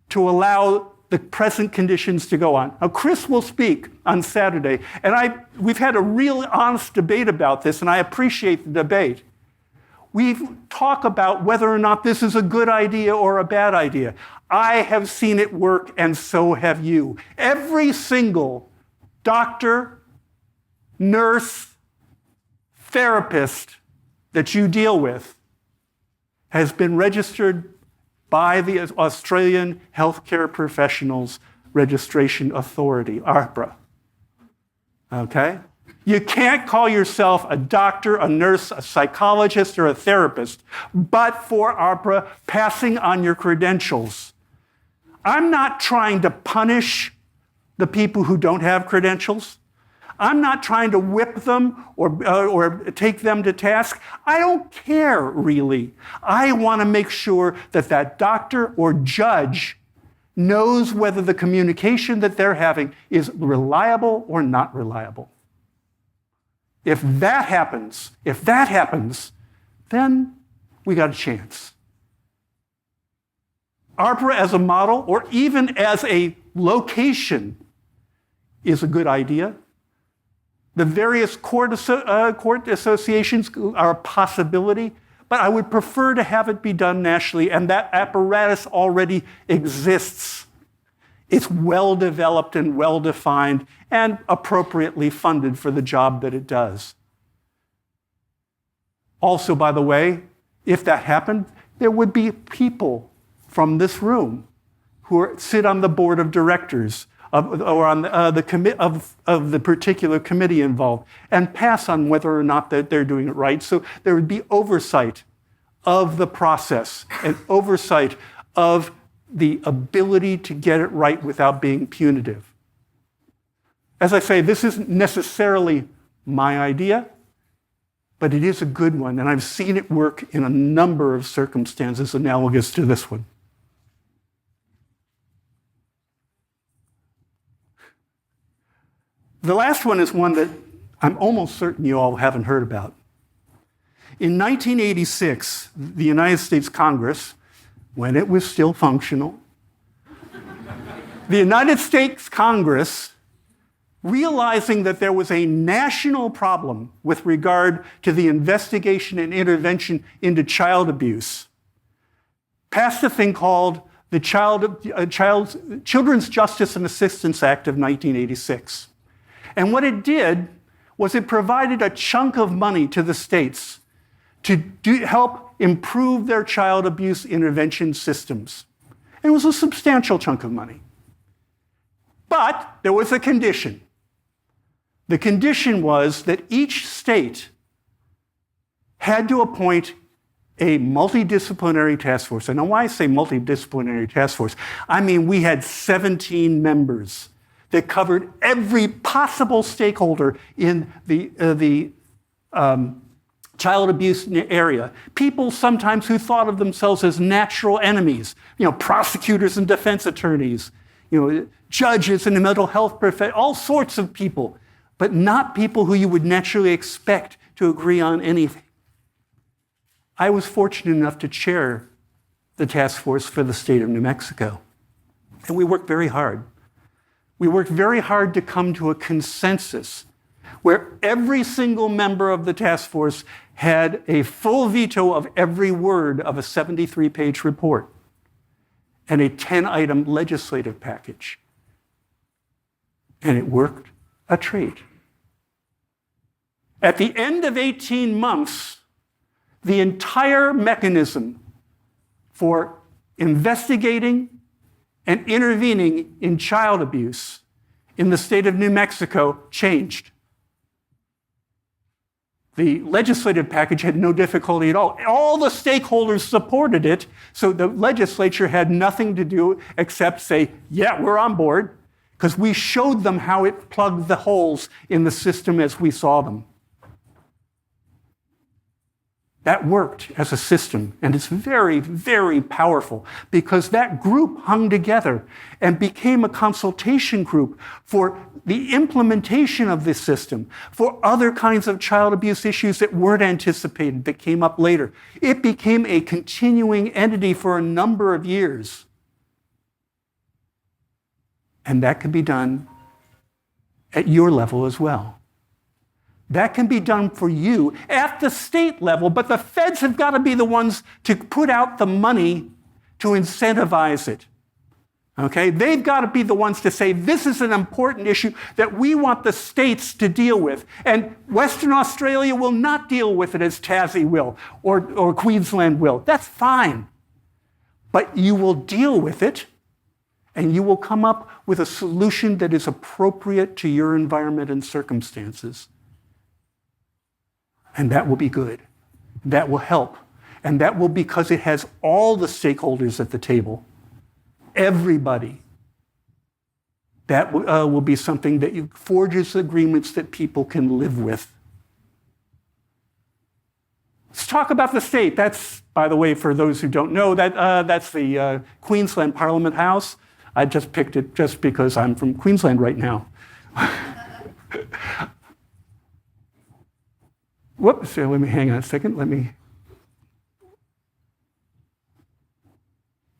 to allow the present conditions to go on. Now, Chris will speak on Saturday, and we've had a real honest debate about this, and I appreciate the debate. We talk about whether or not this is a good idea or a bad idea. I have seen it work, and so have you. Every single doctor, nurse, therapist that you deal with has been registered by the Australian Healthcare Professionals Registration Authority, AHPRA. Okay? You can't call yourself a doctor, a nurse, a psychologist, or a therapist, but for AHPRA passing on your credentials. I'm not trying to punish the people who don't have credentials. I'm not trying to whip them or take them to task. I don't care, really. I want to make sure that that doctor or judge knows whether the communication that they're having is reliable or not reliable. If that happens, then we got a chance. AHPRA as a model, or even as a location, is a good idea. The various court associations are a possibility, but I would prefer to have it be done nationally, and that apparatus already exists. It's well developed and well defined and appropriately funded for the job that it does. Also, by the way, if that happened, there would be people from this room who sit on the board of directors or on the particular committee involved, and pass on whether or not that they're doing it right. So there would be oversight of the process and oversight of the ability to get it right without being punitive. As I say, this isn't necessarily my idea, but it is a good one, and I've seen it work in a number of circumstances analogous to this one. The last one is one that I'm almost certain you all haven't heard about. In 1986, the United States Congress, when it was still functional, the United States Congress, realizing that there was a national problem with regard to the investigation and intervention into child abuse, passed a thing called the Children's Justice and Assistance Act of 1986. And what it did was it provided a chunk of money to the states to help improve their child abuse intervention systems. And it was a substantial chunk of money. But there was a condition. The condition was that each state had to appoint a multidisciplinary task force. And now why I say multidisciplinary task force, I mean we had 17 members that covered every possible stakeholder in the child abuse area. People sometimes who thought of themselves as natural enemies, prosecutors and defense attorneys, judges in the mental health profession, all sorts of people, but not people who you would naturally expect to agree on anything. I was fortunate enough to chair the task force for the state of New Mexico, and we worked very hard. We worked very hard to come to a consensus where every single member of the task force had a full veto of every word of a 73-page report and a 10-item legislative package. And it worked a treat. At the end of 18 months, the entire mechanism for investigating and intervening in child abuse in the state of New Mexico changed. The legislative package had no difficulty at all. All the stakeholders supported it, so the legislature had nothing to do except say, yeah, we're on board, because we showed them how it plugged the holes in the system as we saw them. That worked as a system, and it's very, very powerful because that group hung together and became a consultation group for the implementation of this system, for other kinds of child abuse issues that weren't anticipated, that came up later. It became a continuing entity for a number of years. And that can be done at your level as well. That can be done for you at the state level, but the feds have got to be the ones to put out the money to incentivize it. Okay? They've got to be the ones to say, this is an important issue that we want the states to deal with. And Western Australia will not deal with it as Tassie will or Queensland will. That's fine. But you will deal with it, and you will come up with a solution that is appropriate to your environment and circumstances. And that will be good. That will help. And that will because it has all the stakeholders at the table. Everybody. That will be something that forges agreements that people can live with. Let's talk about the state. That's, by the way, for those who don't know, that's the Queensland Parliament House. I just picked it just because I'm from Queensland right now. Whoops, let me hang on a second.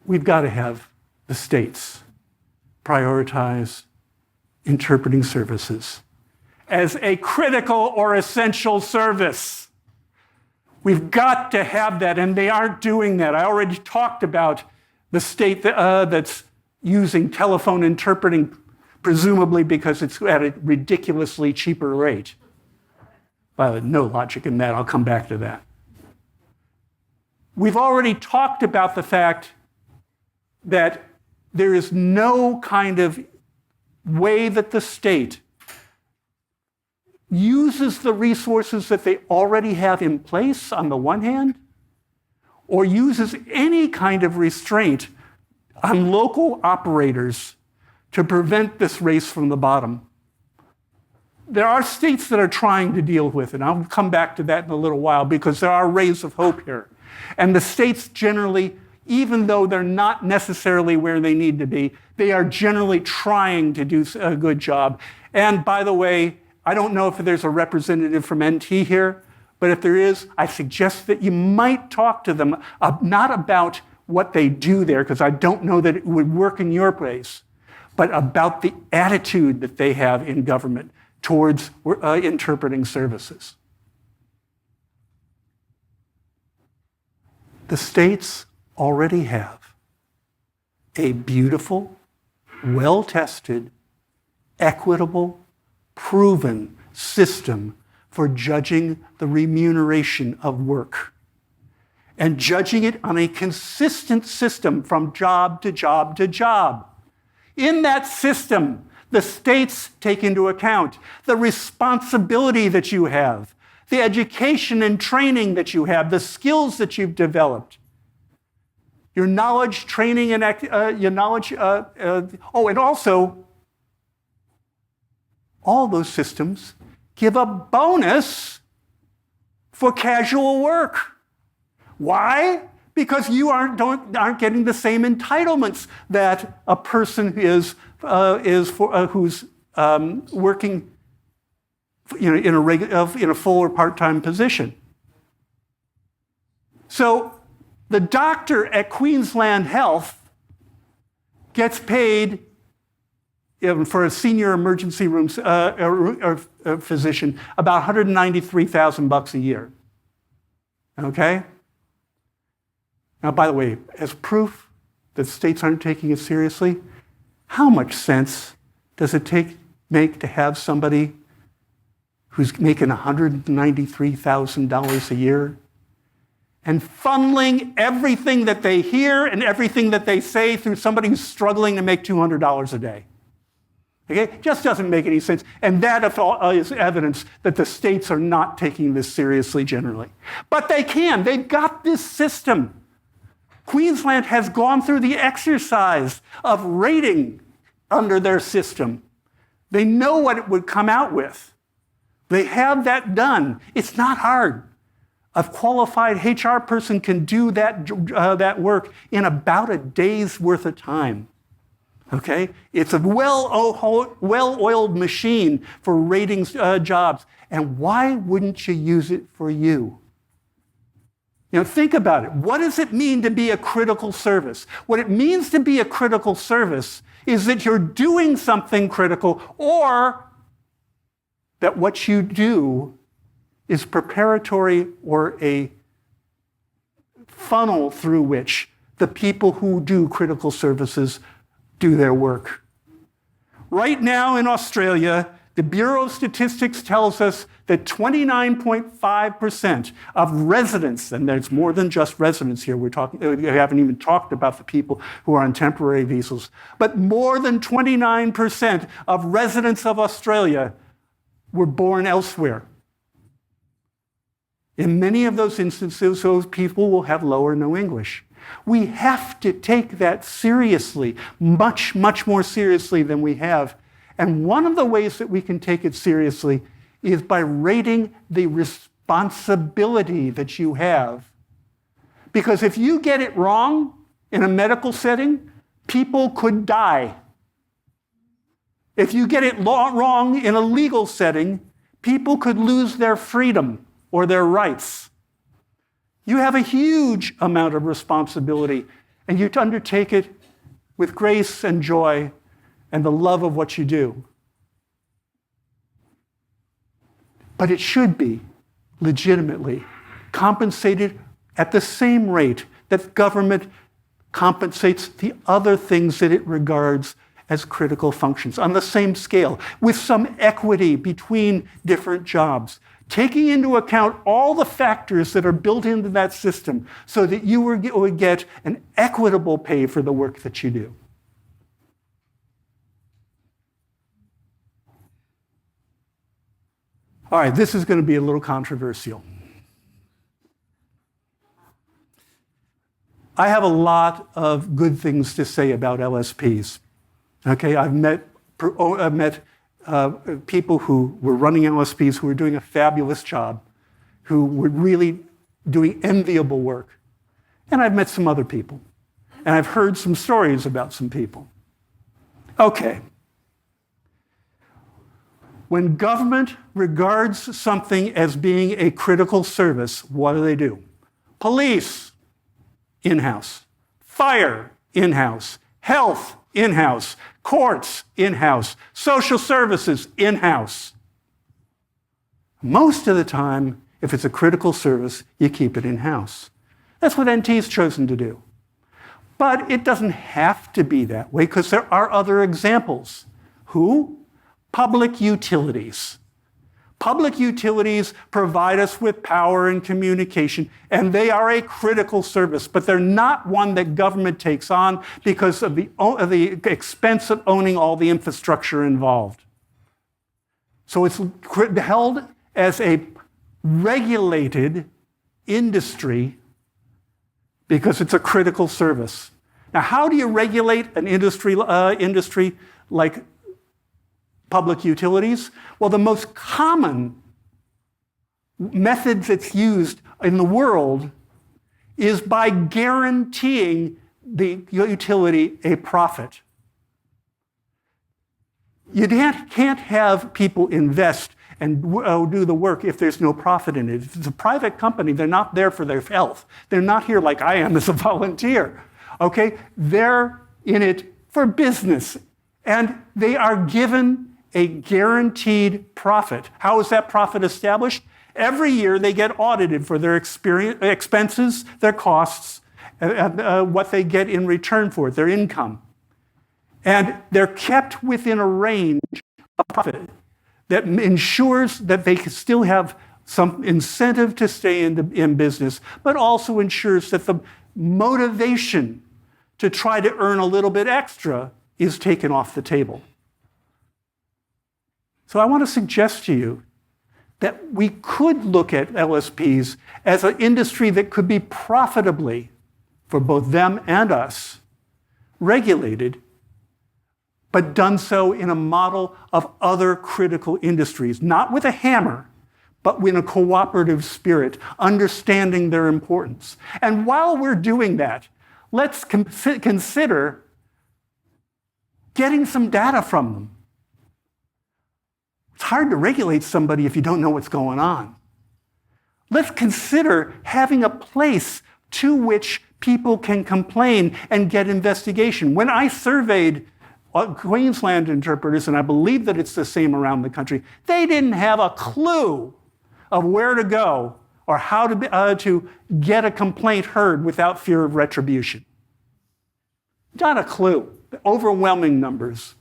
We've got to have the states prioritize interpreting services as a critical or essential service. We've got to have that, and they aren't doing that. I already talked about the state that's using telephone interpreting, presumably because it's at a ridiculously cheaper rate. No logic in that. I'll come back to that. We've already talked about the fact that there is no kind of way that the state uses the resources that they already have in place on the one hand, or uses any kind of restraint on local operators to prevent this race from the bottom. There are states that are trying to deal with it. I'll come back to that in a little while because there are rays of hope here. And the states generally, even though they're not necessarily where they need to be, they are generally trying to do a good job. And by the way, I don't know if there's a representative from NT here, but if there is, I suggest that you might talk to them, not about what they do there, because I don't know that it would work in your place, but about the attitude that they have in government towards interpreting services. The states already have a beautiful, well-tested, equitable, proven system for judging the remuneration of work and judging it on a consistent system from job to job to job. In that system, the states take into account the responsibility that you have, the education and training that you have, the skills that you've developed, your knowledge, training, and and also all those systems give a bonus for casual work. Why? Because you aren't getting the same entitlements that a person who's working in a full or part-time position. So the doctor at Queensland Health gets paid for a senior emergency room physician about $193,000 a year. Okay? Now, by the way, as proof that states aren't taking it seriously, how much sense does it make to have somebody who's making $193,000 a year and funneling everything that they hear and everything that they say through somebody who's struggling to make $200 a day? Okay? It just doesn't make any sense. And that is evidence that the states are not taking this seriously generally. But they can. They've got this system. Queensland has gone through the exercise of rating under their system. They know what it would come out with. They have that done. It's not hard. A qualified HR person can do that work in about a day's worth of time. Okay? It's a well-oiled machine for rating jobs. And why wouldn't you use it for you? Think about it. What does it mean to be a critical service? What it means to be a critical service is that you're doing something critical, or that what you do is preparatory or a funnel through which the people who do critical services do their work. Right now in Australia, the Bureau of Statistics tells us that 29.5% of residents, and there's more than just residents here, we haven't even talked about the people who are on temporary visas, but more than 29% of residents of Australia were born elsewhere. In many of those instances, those people will have low or no English. We have to take that seriously, much, much more seriously than we have. And one of the ways that we can take it seriously is by rating the responsibility that you have. Because if you get it wrong in a medical setting, people could die. If you get it wrong in a legal setting, people could lose their freedom or their rights. You have a huge amount of responsibility, and you undertake it with grace and joy and the love of what you do. But it should be legitimately compensated at the same rate that government compensates the other things that it regards as critical functions, on the same scale, with some equity between different jobs, taking into account all the factors that are built into that system so that you would get an equitable pay for the work that you do. All right, this is going to be a little controversial. I have a lot of good things to say about LSPs. Okay, I've met people who were running LSPs who were doing a fabulous job, who were really doing enviable work. And I've met some other people. And I've heard some stories about some people. Okay. When government regards something as being a critical service, what do? Police, in-house. Fire, in-house. Health, in-house. Courts, in-house. Social services, in-house. Most of the time, if it's a critical service, you keep it in-house. That's what NT's chosen to do. But it doesn't have to be that way, because there are other examples. Who? Public utilities. Public utilities provide us with power and communication, and they are a critical service, but they're not one that government takes on because of the expense of owning all the infrastructure involved. So it's held as a regulated industry because it's a critical service. Now, how do you regulate an industry like public utilities? Well, the most common method that's used in the world is by guaranteeing the utility a profit. You can't have people invest and do the work if there's no profit in it. If it's a private company, they're not there for their health. They're not here like I am as a volunteer. Okay? They're in it for business. And they are given a guaranteed profit. How is that profit established? Every year they get audited for their expenses, their costs, what they get in return for it, their income. And they're kept within a range of profit that ensures that they can still have some incentive to stay in business, but also ensures that the motivation to try to earn a little bit extra is taken off the table. So I want to suggest to you that we could look at LSPs as an industry that could be profitably, for both them and us, regulated, but done so in a model of other critical industries, not with a hammer, but in a cooperative spirit, understanding their importance. And while we're doing that, let's consider getting some data from them. It's hard to regulate somebody if you don't know what's going on. Let's consider having a place to which people can complain and get investigation. When I surveyed Queensland interpreters, and I believe that it's the same around the country, they didn't have a clue of where to go or how to get a complaint heard without fear of retribution. Not a clue. The overwhelming numbers.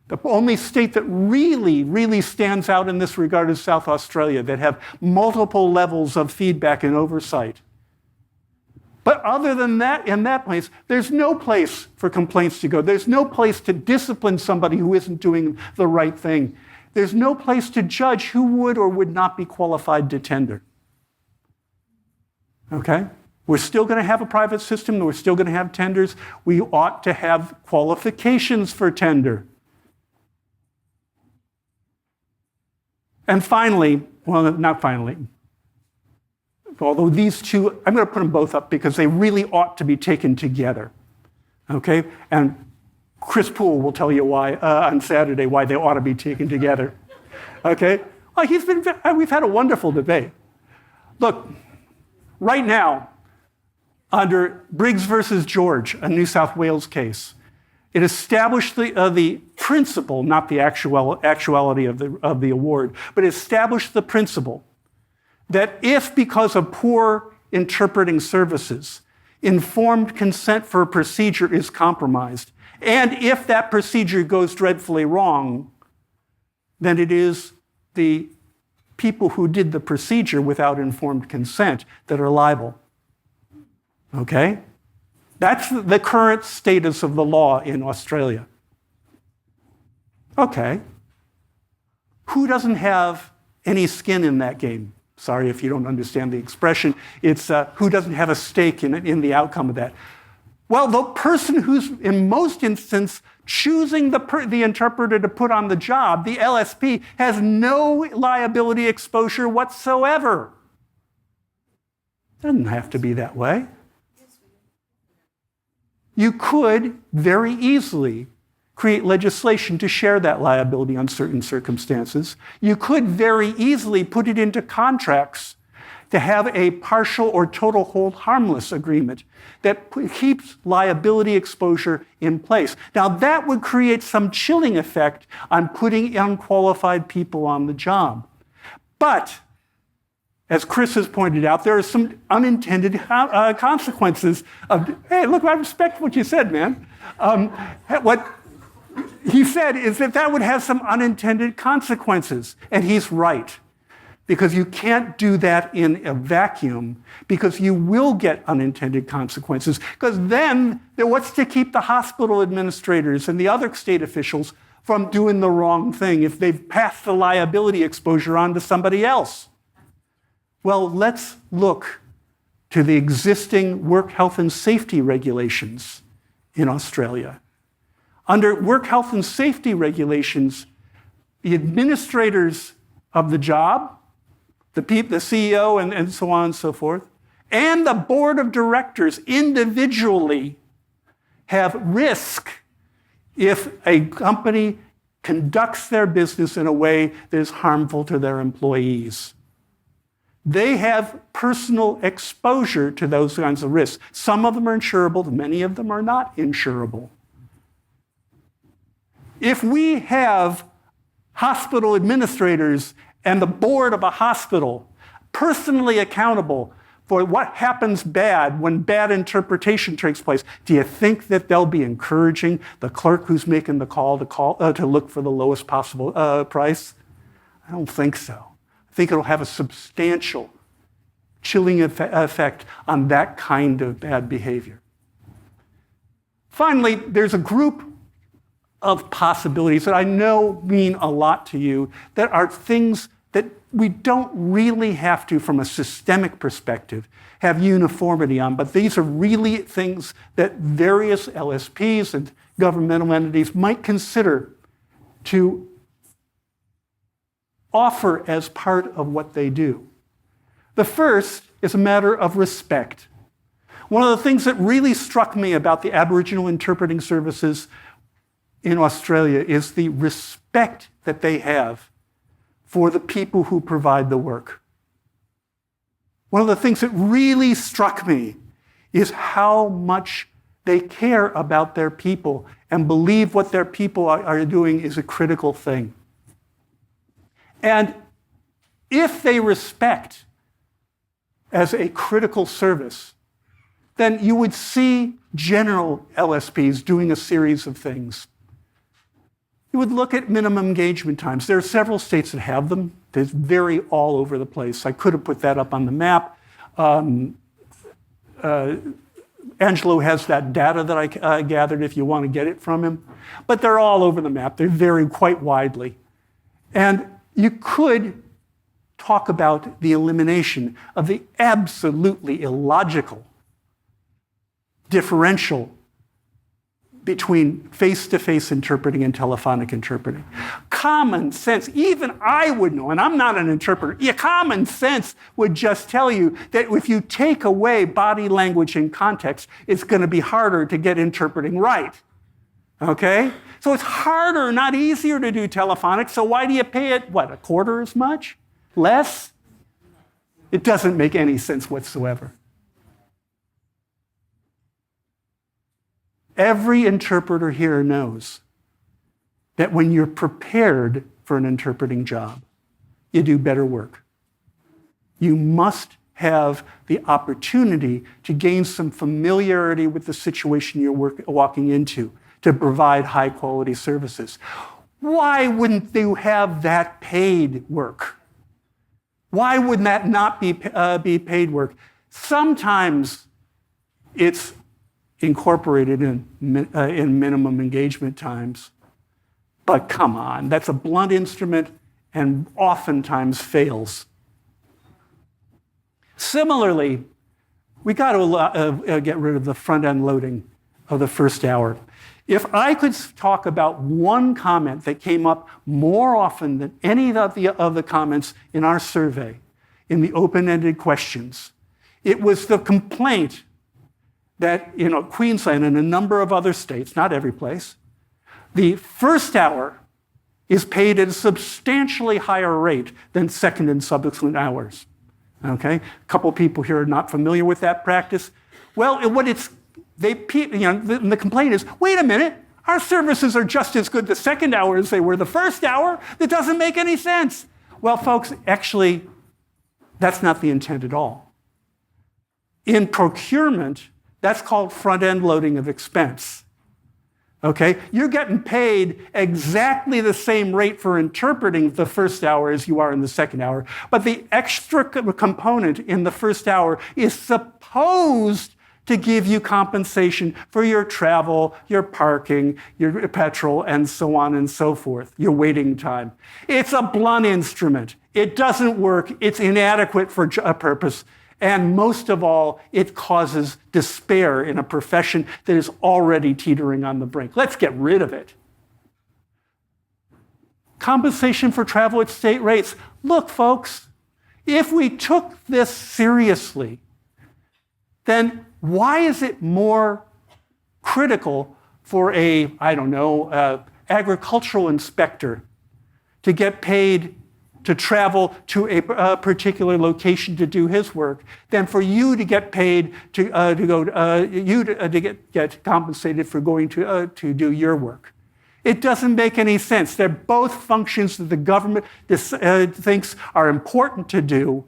The only state that really, really stands out in this regard is South Australia, that have multiple levels of feedback and oversight. But other than that, in that place, there's no place for complaints to go. There's no place to discipline somebody who isn't doing the right thing. There's no place to judge who would or would not be qualified to tender. Okay? We're still going to have a private system. We're still going to have tenders. We ought to have qualifications for tender. And finally, well, not finally, although these two, I'm going to put them both up because they really ought to be taken together. Okay? And Chris Poole will tell you why on Saturday why they ought to be taken together. Okay? Well, we've had a wonderful debate. Look, right now, under Briggs versus George, a New South Wales case, it established the principle, not the actuality of the award, but it established the principle that if, because of poor interpreting services, informed consent for a procedure is compromised, and if that procedure goes dreadfully wrong, then it is the people who did the procedure without informed consent that are liable. Okay? That's the current status of the law in Australia. Okay. Who doesn't have any skin in that game? Sorry if you don't understand the expression. It's who doesn't have a stake in the outcome of that? Well, the person who's, in most instances, choosing the interpreter to put on the job, the LSP, has no liability exposure whatsoever. Doesn't have to be that way. You could very easily create legislation to share that liability on certain circumstances. You could very easily put it into contracts to have a partial or total hold harmless agreement that keeps liability exposure in place. Now, that would create some chilling effect on putting unqualified people on the job. But, as Chris has pointed out, there are some unintended consequences of, hey, look, I respect what you said, man. What he said is that would have some unintended consequences, and he's right. Because you can't do that in a vacuum, because you will get unintended consequences. Because then, what's to keep the hospital administrators and the other state officials from doing the wrong thing if they've passed the liability exposure on to somebody else? Well, let's look to the existing work health and safety regulations in Australia. Under work health and safety regulations, the administrators of the job, the CEO and so on and so forth, and the board of directors individually have risk if a company conducts their business in a way that is harmful to their employees. They have personal exposure to those kinds of risks. Some of them are insurable, many of them are not insurable. If we have hospital administrators and the board of a hospital personally accountable for what happens bad when bad interpretation takes place, do you think that they'll be encouraging the clerk who's making the call to look for the lowest possible price? I don't think so. I think it'll have a substantial chilling effect on that kind of bad behavior. Finally, there's a group of possibilities that I know mean a lot to you that are things that we don't really have to, from a systemic perspective, have uniformity on, but these are really things that various LSPs and governmental entities might consider to offer as part of what they do. The first is a matter of respect. One of the things that really struck me about the Aboriginal interpreting services in Australia is the respect that they have for the people who provide the work. One of the things that really struck me is how much they care about their people and believe what their people are doing is a critical thing. And if they respect as a critical service, then you would see general LSPs doing a series of things. You would look at minimum engagement times. There are several states that have them. They vary all over the place. I could have put that up on the map. Angelo has that data that I gathered if you want to get it from him. But they're all over the map. They vary quite widely. And you could talk about the elimination of the absolutely illogical differential between face-to-face interpreting and telephonic interpreting. Common sense, even I would know, and I'm not an interpreter, common sense would just tell you that if you take away body language and context, it's going to be harder to get interpreting right. Okay? So it's harder, not easier to do telephonic, so why do you pay it, a quarter as much? Less? It doesn't make any sense whatsoever. Every interpreter here knows that when you're prepared for an interpreting job, you do better work. You must have the opportunity to gain some familiarity with the situation you're walking into to provide high-quality services. Why wouldn't you have that paid work? Why would that not be paid work? Sometimes it's incorporated in minimum engagement times. But come on, that's a blunt instrument and oftentimes fails. Similarly, we got to get rid of the front-end loading of the first hour. If I could talk about one comment that came up more often than any of the comments in our survey, in the open-ended questions, it was the complaint that Queensland and a number of other states, not every place, the first hour is paid at a substantially higher rate than second and subsequent hours. Okay, a couple people here are not familiar with that practice. Well, the complaint is, wait a minute, our services are just as good the second hour as they were the first hour. That doesn't make any sense. Well, folks, actually, that's not the intent at all. In procurement, that's called front-end loading of expense. Okay? You're getting paid exactly the same rate for interpreting the first hour as you are in the second hour, but the extra component in the first hour is supposed to give you compensation for your travel, your parking, your petrol, and so on and so forth, your waiting time. It's a blunt instrument. It doesn't work. It's inadequate for a purpose. And most of all, it causes despair in a profession that is already teetering on the brink. Let's get rid of it. Compensation for travel at state rates. Look, folks, if we took this seriously, then why is it more critical for a, I don't know, agricultural inspector to get paid to travel to a particular location to do his work than for you to get paid to get compensated for going to do your work? It doesn't make any sense. They're both functions that the government thinks are important to do.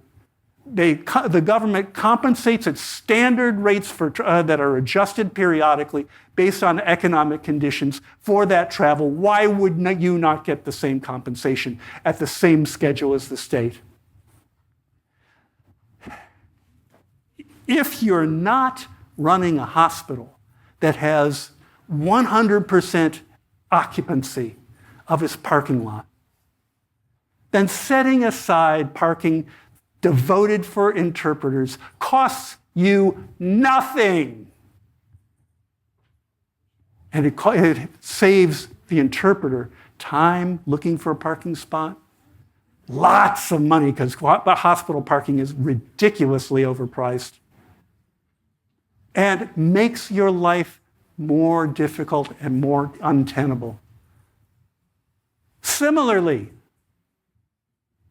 The government compensates at standard rates that are adjusted periodically based on economic conditions for that travel. Why would you not get the same compensation at the same schedule as the state? If you're not running a hospital that has 100% occupancy of its parking lot, then setting aside parking devoted for interpreters costs you nothing. And it saves the interpreter time looking for a parking spot, lots of money, because hospital parking is ridiculously overpriced, and makes your life more difficult and more untenable. Similarly,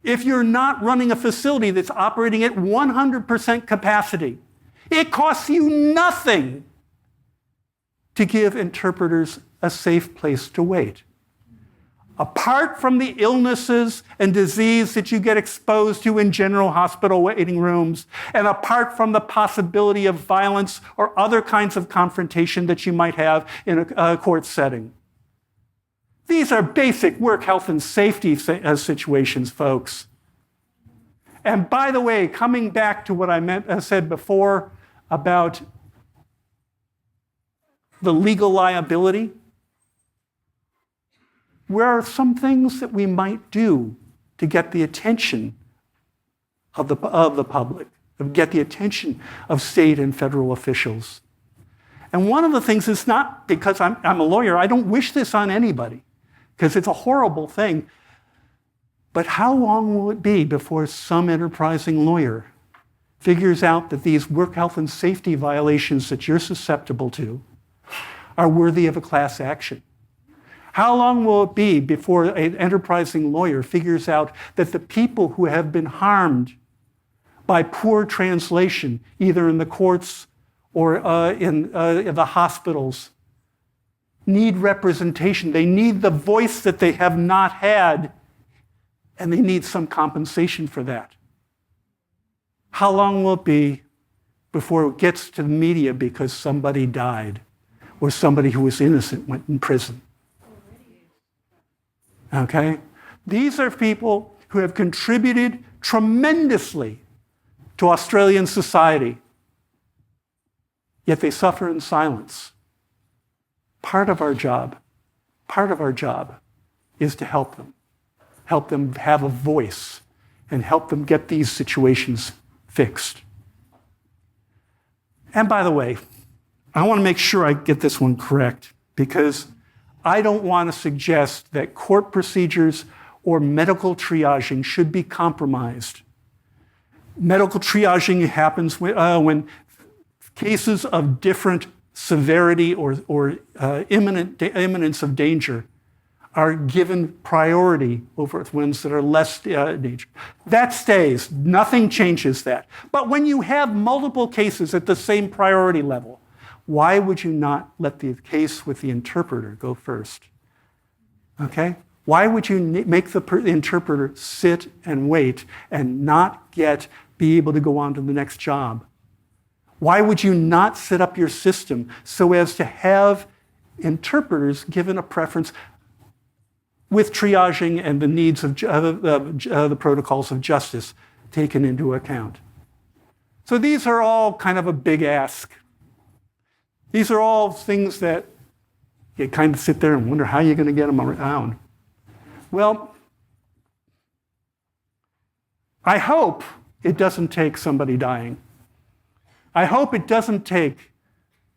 if you're not running a facility that's operating at 100% capacity, it costs you nothing to give interpreters a safe place to wait. Apart from the illnesses and disease that you get exposed to in general hospital waiting rooms, and apart from the possibility of violence or other kinds of confrontation that you might have in a court setting. These are basic work health and safety situations, folks. And by the way, coming back to what I said before about the legal liability, where are some things that we might do to get the attention of the public, to get the attention of state and federal officials? And one of the things is not because I'm a lawyer, I don't wish this on anybody, because it's a horrible thing. But how long will it be before some enterprising lawyer figures out that these work health and safety violations that you're susceptible to are worthy of a class action? How long will it be before an enterprising lawyer figures out that the people who have been harmed by poor translation, either in the courts or in the hospitals, need representation? They need the voice that they have not had, and they need some compensation for that. How long will it be before it gets to the media because somebody died or somebody who was innocent went in prison? Okay? These are people who have contributed tremendously to Australian society, yet they suffer in silence. Part of our job is to help them have a voice, and help them get these situations fixed. And by the way, I want to make sure I get this one correct, because I don't want to suggest that court procedures or medical triaging should be compromised. Medical triaging happens when cases of different severity or imminence of danger are given priority over ones that are less danger. That stays. Nothing changes that. But when you have multiple cases at the same priority level, why would you not let the case with the interpreter go first? Okay? Why would you make the interpreter sit and wait and not be able to go on to the next job? Why would you not set up your system so as to have interpreters given a preference with triaging and the needs of the protocols of justice taken into account? So these are all kind of a big ask. These are all things that you kind of sit there and wonder how you're going to get them around. Well, I hope it doesn't take somebody dying. I hope it doesn't take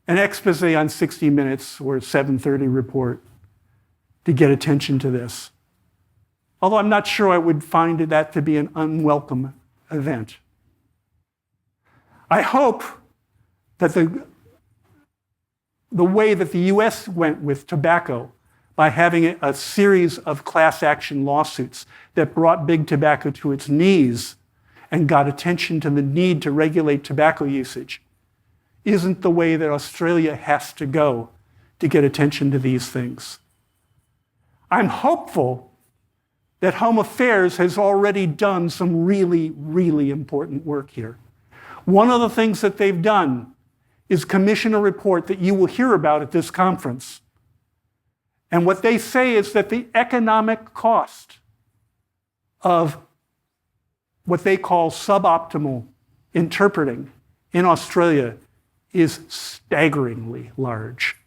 an expose on 60 Minutes or a 7:30 report to get attention to this. although I'm not sure I would find that to be an unwelcome event. I hope that the way that the US went with tobacco, by having a series of class action lawsuits that brought big tobacco to its knees and got attention to the need to regulate tobacco usage, isn't the way that Australia has to go to get attention to these things. I'm hopeful that Home Affairs has already done some really, really important work here. One of the things that they've done is commission a report that you will hear about at this conference. And what they say is that the economic cost of what they call suboptimal interpreting in Australia is staggeringly large.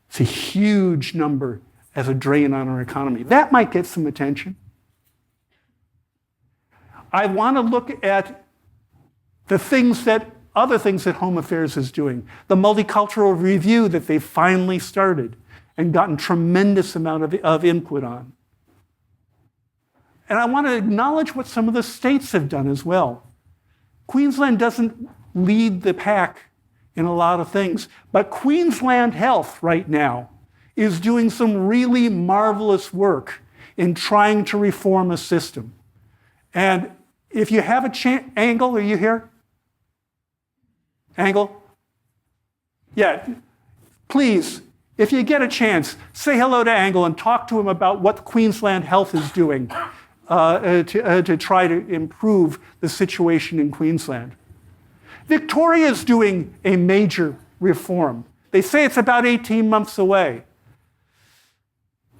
It's a huge number as a drain on our economy. That might get some attention. I want to look at other things that Home Affairs is doing. The multicultural review that they've finally started and gotten tremendous amount of input on. And I want to acknowledge what some of the states have done as well. Queensland doesn't lead the pack in a lot of things, but Queensland Health right now is doing some really marvelous work in trying to reform a system. And if you have a chance, Angle, are you here? Angle? Yeah, please, if you get a chance, say hello to Angle and talk to him about what Queensland Health is doing to try to improve the situation in Queensland. Victoria is doing a major reform. They say it's about 18 months away.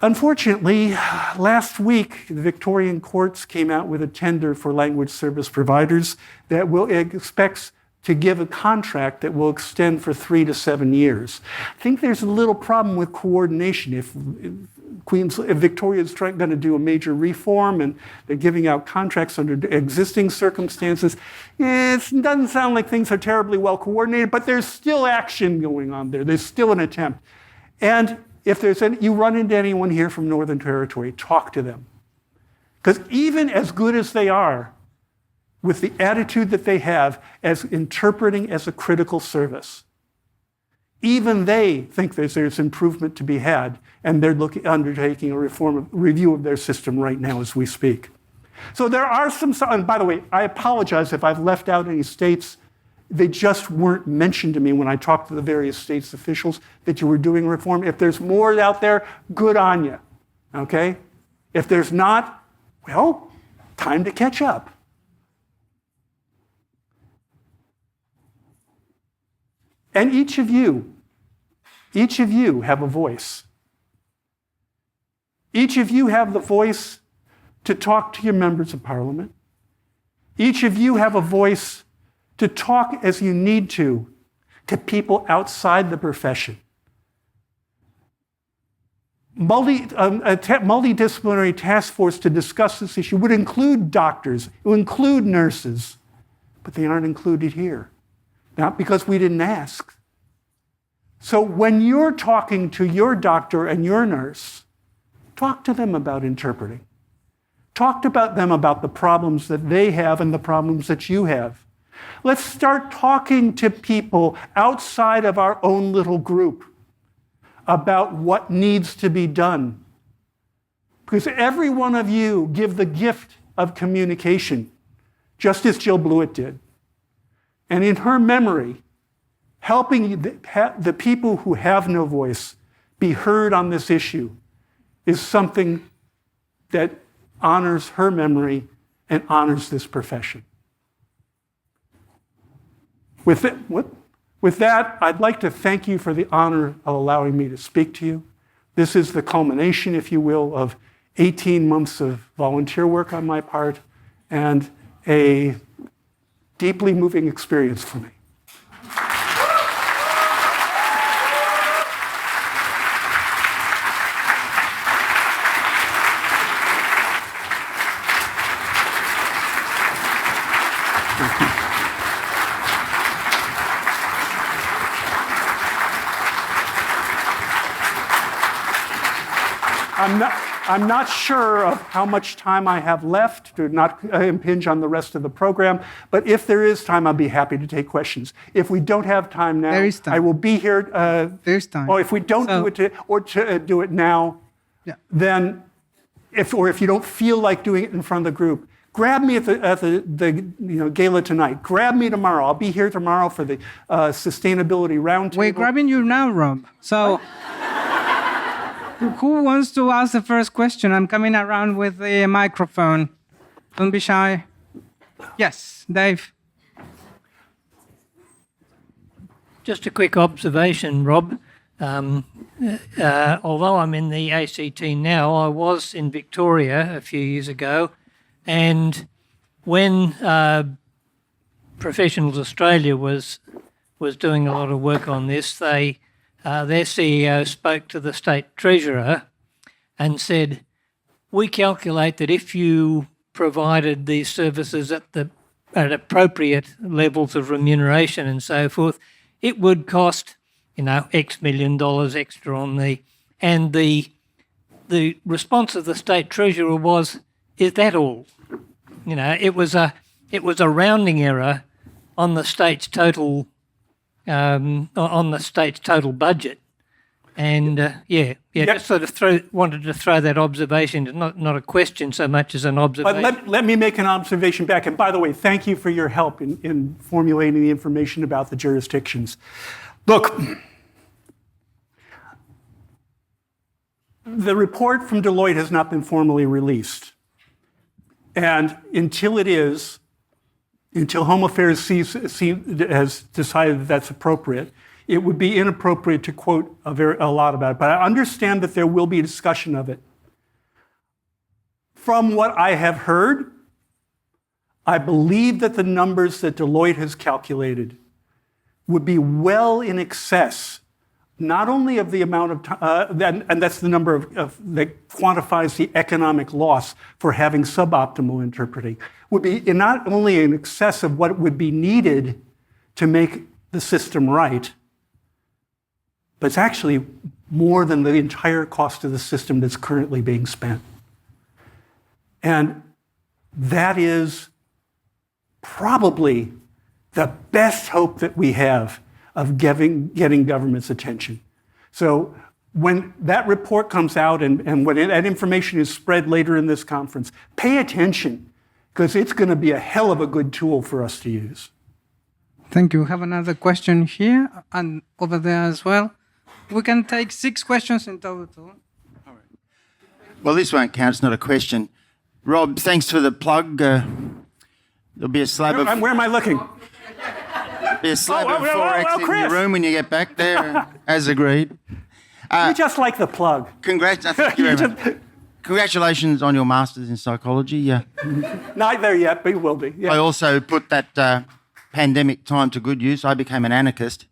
Unfortunately, last week, the Victorian courts came out with a tender for language service providers that expects to give a contract that will extend for 3 to 7 years. I think there's a little problem with coordination. If Victoria is going to do a major reform and they're giving out contracts under existing circumstances, it doesn't sound like things are terribly well coordinated, but there's still action going on there. There's still an attempt. And if you run into anyone here from Northern Territory, talk to them. Because even as good as they are, with the attitude that they have as interpreting as a critical service, even they think there's improvement to be had, and they're undertaking a review of their system right now as we speak. So there are some, and by the way, I apologize if I've left out any states. They just weren't mentioned to me when I talked to the various states officials that you were doing reform. If there's more out there, good on you, okay? If there's not, well, time to catch up. And each of you have a voice. Each of you have the voice to talk to your members of parliament. Each of you have a voice to talk as you need to people outside the profession. A multidisciplinary task force to discuss this issue would include doctors, it would include nurses, but they aren't included here. Not because we didn't ask. So when you're talking to your doctor and your nurse, talk to them about interpreting. Talk to them about the problems that they have and the problems that you have. Let's start talking to people outside of our own little group about what needs to be done. Because every one of you give the gift of communication, just as Jill Blewett did. And in her memory, helping the people who have no voice be heard on this issue is something that honors her memory and honors this profession. With that, I'd like to thank you for the honor of allowing me to speak to you. This is the culmination, if you will, of 18 months of volunteer work on my part and a deeply moving experience for me. I'm not sure of how much time I have left to not impinge on the rest of the program, but if there is time, I'll be happy to take questions. If we don't have time now, There is time. I will be here. There's time. Or if we don't So- do it now, Yeah. then if you don't feel like doing it in front of the group, grab me at the gala tonight. Grab me tomorrow. I'll be here tomorrow for the sustainability roundtable. We're grabbing you now, Rob. So, who wants to ask the first question? I'm coming around with the microphone. Don't be shy. Yes, Dave. Just a quick observation, Rob. Although I'm in the ACT now, I was in Victoria a few years ago, and when Professionals Australia was doing a lot of work on this, their CEO spoke to the State Treasurer and said, "We calculate that if you provided these services at appropriate levels of remuneration and so forth, it would cost, X million dollars extra on the..." And the response of the State Treasurer was, "Is that all?" It was a rounding error on the state's total budget. And just sort of wanted to throw that observation. Not a question so much as an observation. But let me make an observation back. And by the way, thank you for your help in formulating the information about the jurisdictions. Look, the report from Deloitte has not been formally released. And until Home Affairs has decided that that's appropriate, it would be inappropriate to quote a lot about it. But I understand that there will be a discussion of it. From what I have heard, I believe that the numbers that Deloitte has calculated would be well in excess, not only of the amount of time, and that's the number that quantifies the economic loss for having suboptimal interpreting, would be not only in excess of what would be needed to make the system right, but it's actually more than the entire cost of the system that's currently being spent. And that is probably the best hope that we have of getting government's attention. So when that report comes out and when that information is spread later in this conference, pay attention, because it's going to be a hell of a good tool for us to use. Thank you. We have another question here and over there as well. We can take 6 questions in total. Well, this won't count. It's not a question. Rob, thanks for the plug. There'll be a slab of... Where am I looking? Be a slab of 4X in your room when you get back there, as agreed. You just like the plug. Thank you very much. Congratulations on your Masters in Psychology. Not there yet, but you will be. Yeah. I also put that pandemic time to good use. I became an anarchist.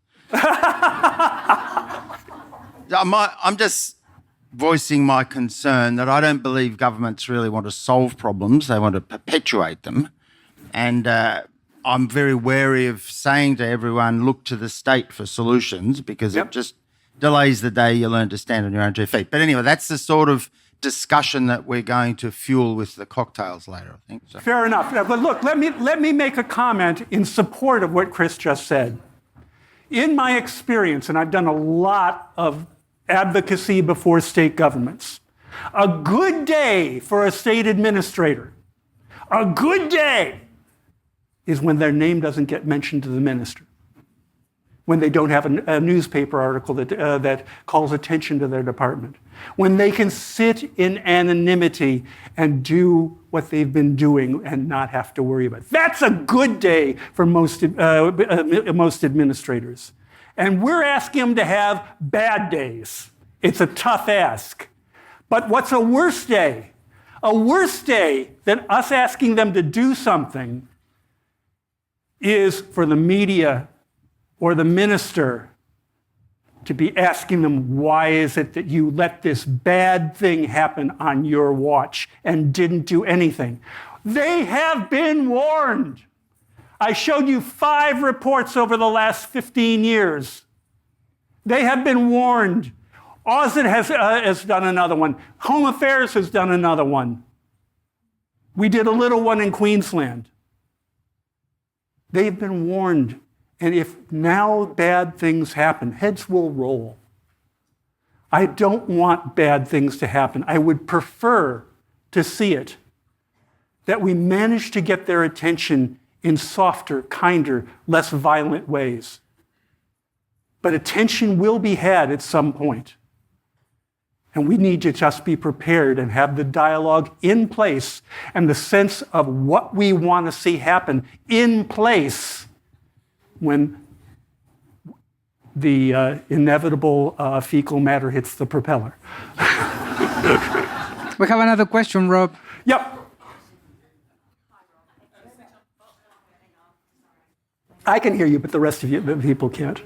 I'm just voicing my concern that I don't believe governments really want to solve problems. They want to perpetuate them. And I'm very wary of saying to everyone, look to the state for solutions, because it just delays the day you learn to stand on your own 2 feet. But anyway, that's the sort of discussion that we're going to fuel with the cocktails later, I think. So. Fair enough. But look, let me make a comment in support of what Chris just said. In my experience, and I've done a lot of advocacy before state governments, a good day for a state administrator, a good day is when their name doesn't get mentioned to the minister, when they don't have a newspaper article that calls attention to their department, when they can sit in anonymity and do what they've been doing and not have to worry about it. That's a good day for most administrators. And we're asking them to have bad days. It's a tough ask. But what's a worse day? A worse day than us asking them to do something is for the media or the minister to be asking them, why is it that you let this bad thing happen on your watch and didn't do anything? They have been warned. I showed you 5 reports over the last 15 years. They have been warned. AUSIT has done another one. Home Affairs has done another one. We did a little one in Queensland. They've been warned. And if now bad things happen, heads will roll. I don't want bad things to happen. I would prefer to see it, that we manage to get their attention in softer, kinder, less violent ways. But attention will be had at some point. And we need to just be prepared and have the dialogue in place and the sense of what we want to see happen in place when the inevitable fecal matter hits the propeller. We have another question, Rob. Yep. I can hear you, but the rest of you, the people can't.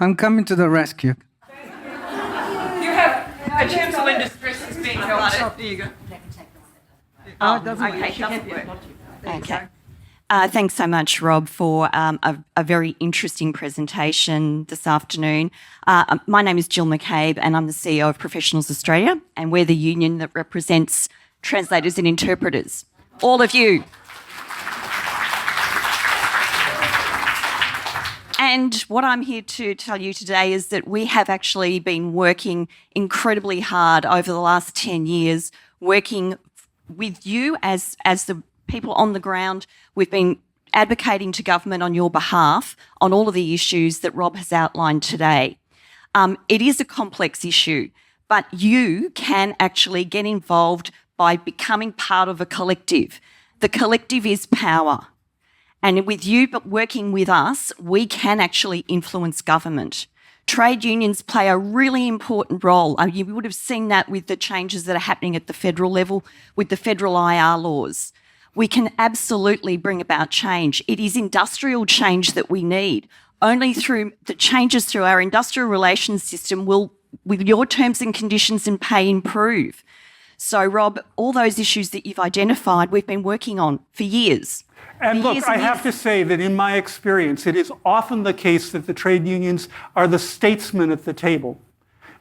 I'm coming to the rescue. You have a gentle in distress is being held. There you go. Okay. Thanks so much, Rob, for a very interesting presentation this afternoon. My name is Jill McCabe, and I'm the CEO of Professionals Australia, and we're the union that represents translators and interpreters. All of you. And what I'm here to tell you today is that we have actually been working incredibly hard over the last 10 years, working with you as the people on the ground. We've been advocating to government on your behalf on all of the issues that Rob has outlined today. It is a complex issue, but you can actually get involved by becoming part of a collective. The collective is power. And with you working with us, we can actually influence government. Trade unions play a really important role. You would have seen that with the changes that are happening at the federal level with the federal IR laws. We can absolutely bring about change. It is industrial change that we need. Only through the changes through our industrial relations system will your terms and conditions and pay improve. So, Rob, all those issues that you've identified, we've been working on for years. And look, I have to say that in my experience, it is often the case that the trade unions are the statesmen at the table.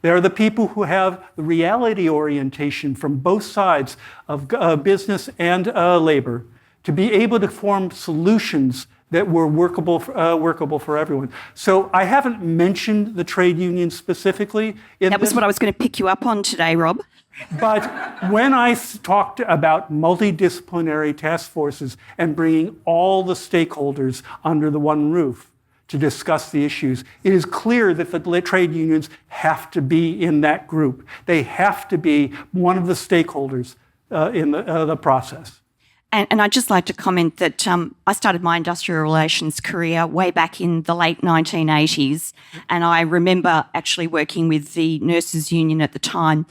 They're the people who have the reality orientation from both sides of business and labor to be able to form solutions that were workable for everyone. So I haven't mentioned the trade unions specifically. That was what I was going to pick you up on today, Rob. But when I talked about multidisciplinary task forces and bringing all the stakeholders under the one roof to discuss the issues, it is clear that the trade unions have to be in that group. They have to be one of the stakeholders in the process. And I'd just like to comment that I started my industrial relations career way back in the late 1980s, and I remember actually working with the nurses' union at the time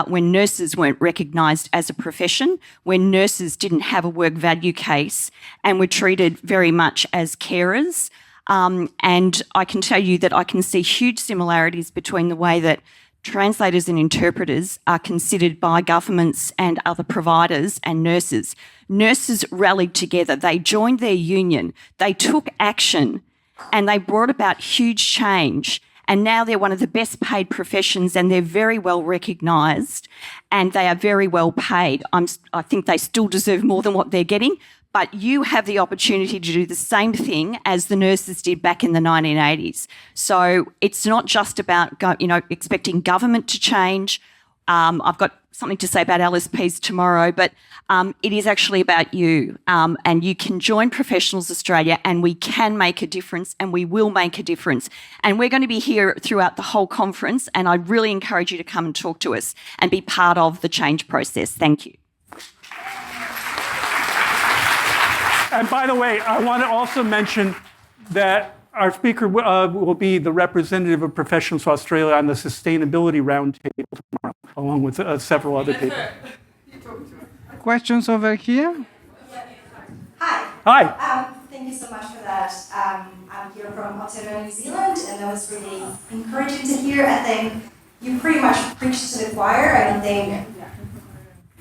when nurses weren't recognised as a profession, when nurses didn't have a work value case and were treated very much as carers. And I can tell you that I can see huge similarities between the way that translators and interpreters are considered by governments and other providers and nurses. Nurses rallied together. They joined their union. They took action and they brought about huge change. And now they're one of the best paid professions and they're very well recognised and they are very well paid. I think they still deserve more than what they're getting, but you have the opportunity to do the same thing as the nurses did back in the 1980s. So it's not just about expecting government to change. I've got something to say about LSPs tomorrow, but it is actually about you. And you can join Professionals Australia and we can make a difference and we will make a difference. And we're going to be here throughout the whole conference and I really encourage you to come and talk to us and be part of the change process. Thank you. And by the way, I want to also mention that our speaker will be the representative of Professionals Australia on the Sustainability Roundtable tomorrow, along with several other people. Questions over here? Hi. Hi. Thank you so much for that. I'm here from Aotearoa, New Zealand, and that was really encouraging to hear. I think you pretty much preached to the choir. I don't think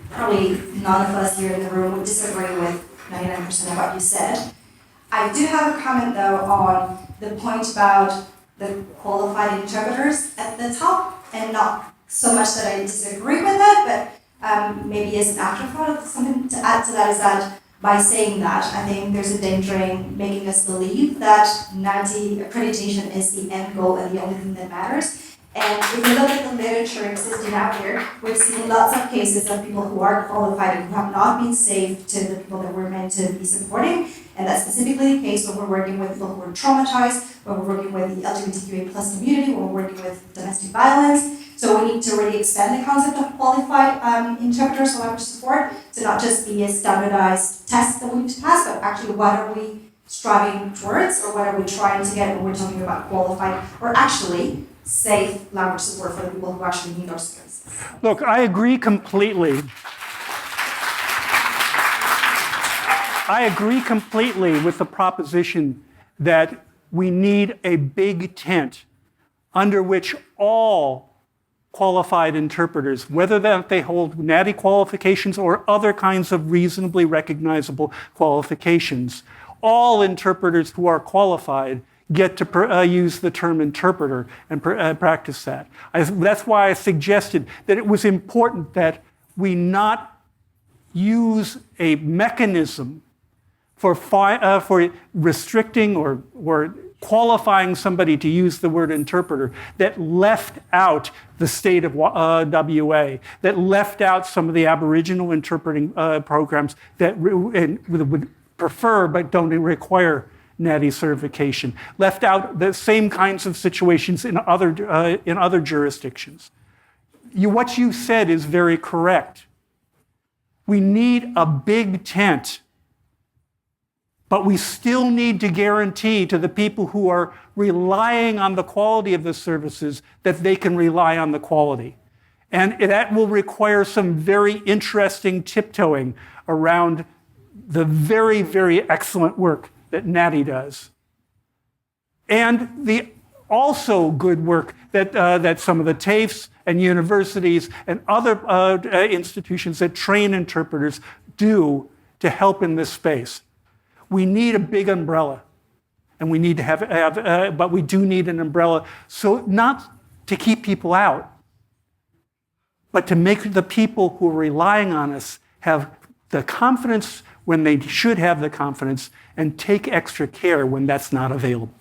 probably none of us here in the room would disagree with 99% of what you said. I do have a comment, though, on the point about the qualified interpreters at the top, and not so much that I disagree with it, but maybe as an afterthought, something to add to that is that by saying that, I think there's a danger in making us believe that NAATI accreditation is the end goal and the only thing that matters. And if we look at the literature existing out here, we've seen lots of cases of people who are qualified and who have not been safe to the people that we're meant to be supporting. And that's specifically the case when we're working with people who are traumatized, when we're working with the LGBTQA+ community, when we're working with domestic violence. So we need to really expand the concept of qualified interpreters for language support to not just be a standardized test that we need to pass, but actually what are we striving towards, or what are we trying to get when we're talking about qualified or actually safe language support for the people who actually need our services. Look, I agree completely. I agree completely with the proposition that we need a big tent under which all qualified interpreters, whether that they hold NAATI qualifications or other kinds of reasonably recognizable qualifications, all interpreters who are qualified get to use the term interpreter and practice that. That's why I suggested that it was important that we not use a mechanism for restricting or qualifying somebody to use the word interpreter that left out the state of WA, that left out some of the Aboriginal interpreting programs that would prefer but don't require NAATI certification, left out the same kinds of situations in other jurisdictions. What you said is very correct. We need a big tent, but we still need to guarantee to the people who are relying on the quality of the services that they can rely on the quality. And that will require some very interesting tiptoeing around the very, very excellent work that NAATI does. And the also good work that some of the TAFEs and universities and other institutions that train interpreters do to help in this space. We need a big umbrella, and we need to have but we do need an umbrella, so not to keep people out, but to make the people who are relying on us have the confidence when they should have the confidence, and take extra care when that's not available.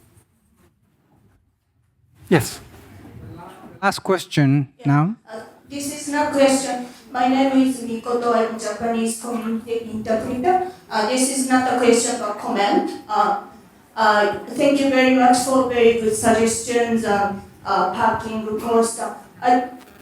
Yes? Last question now. This is not a question. My name is Mikoto. I'm Japanese community interpreter. This is not a question but comment. Thank you very much for very good suggestions on parking cost.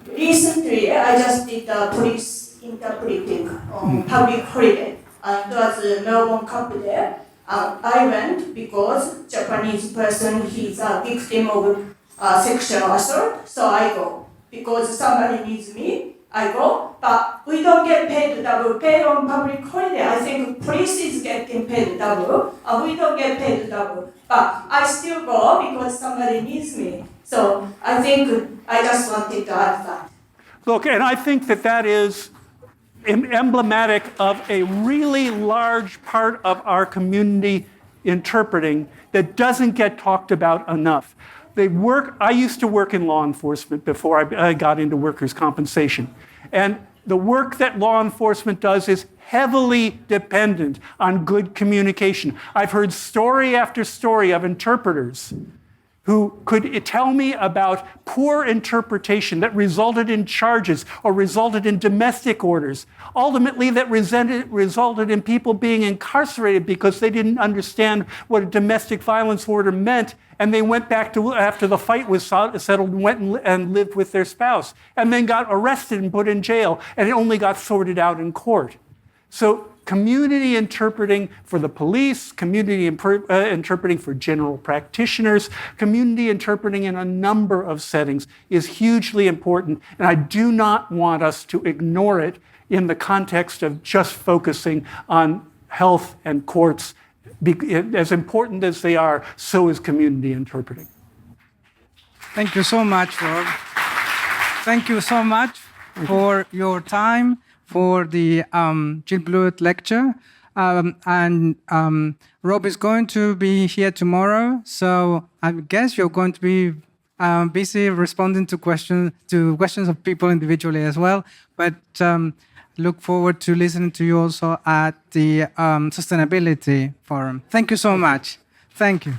Recently, I just did police interpreting on public holiday. It was no one come there. I went because Japanese person, he's a victim of sexual assault, so I go. Because somebody needs me, I go. But we don't get paid double. Paid on public holiday, I think police is getting paid double. We don't get paid double. But I still go because somebody needs me. So I think I just wanted to add that. Look, and I think that is emblematic of a really large part of our community interpreting that doesn't get talked about enough. I used to work in law enforcement before I got into workers' compensation. And the work that law enforcement does is heavily dependent on good communication. I've heard story after story of interpreters who could tell me about poor interpretation that resulted in charges or resulted in domestic orders. Ultimately, that resulted in people being incarcerated because they didn't understand what a domestic violence order meant, and they went back to, after the fight was settled, went and lived with their spouse, and then got arrested and put in jail, and it only got sorted out in court. So community interpreting for the police, community interpreting for general practitioners, community interpreting in a number of settings is hugely important, and I do not want us to ignore it in the context of just focusing on health and courts. As important as they are, so is community interpreting. Thank you so much, Rob. Thank you so much for your time for the Jill Blewett Lecture. Rob is going to be here tomorrow, so I guess you're going to be busy responding to questions of people individually as well. But look forward to listening to you also at the Sustainability Forum. Thank you so much. Thank you.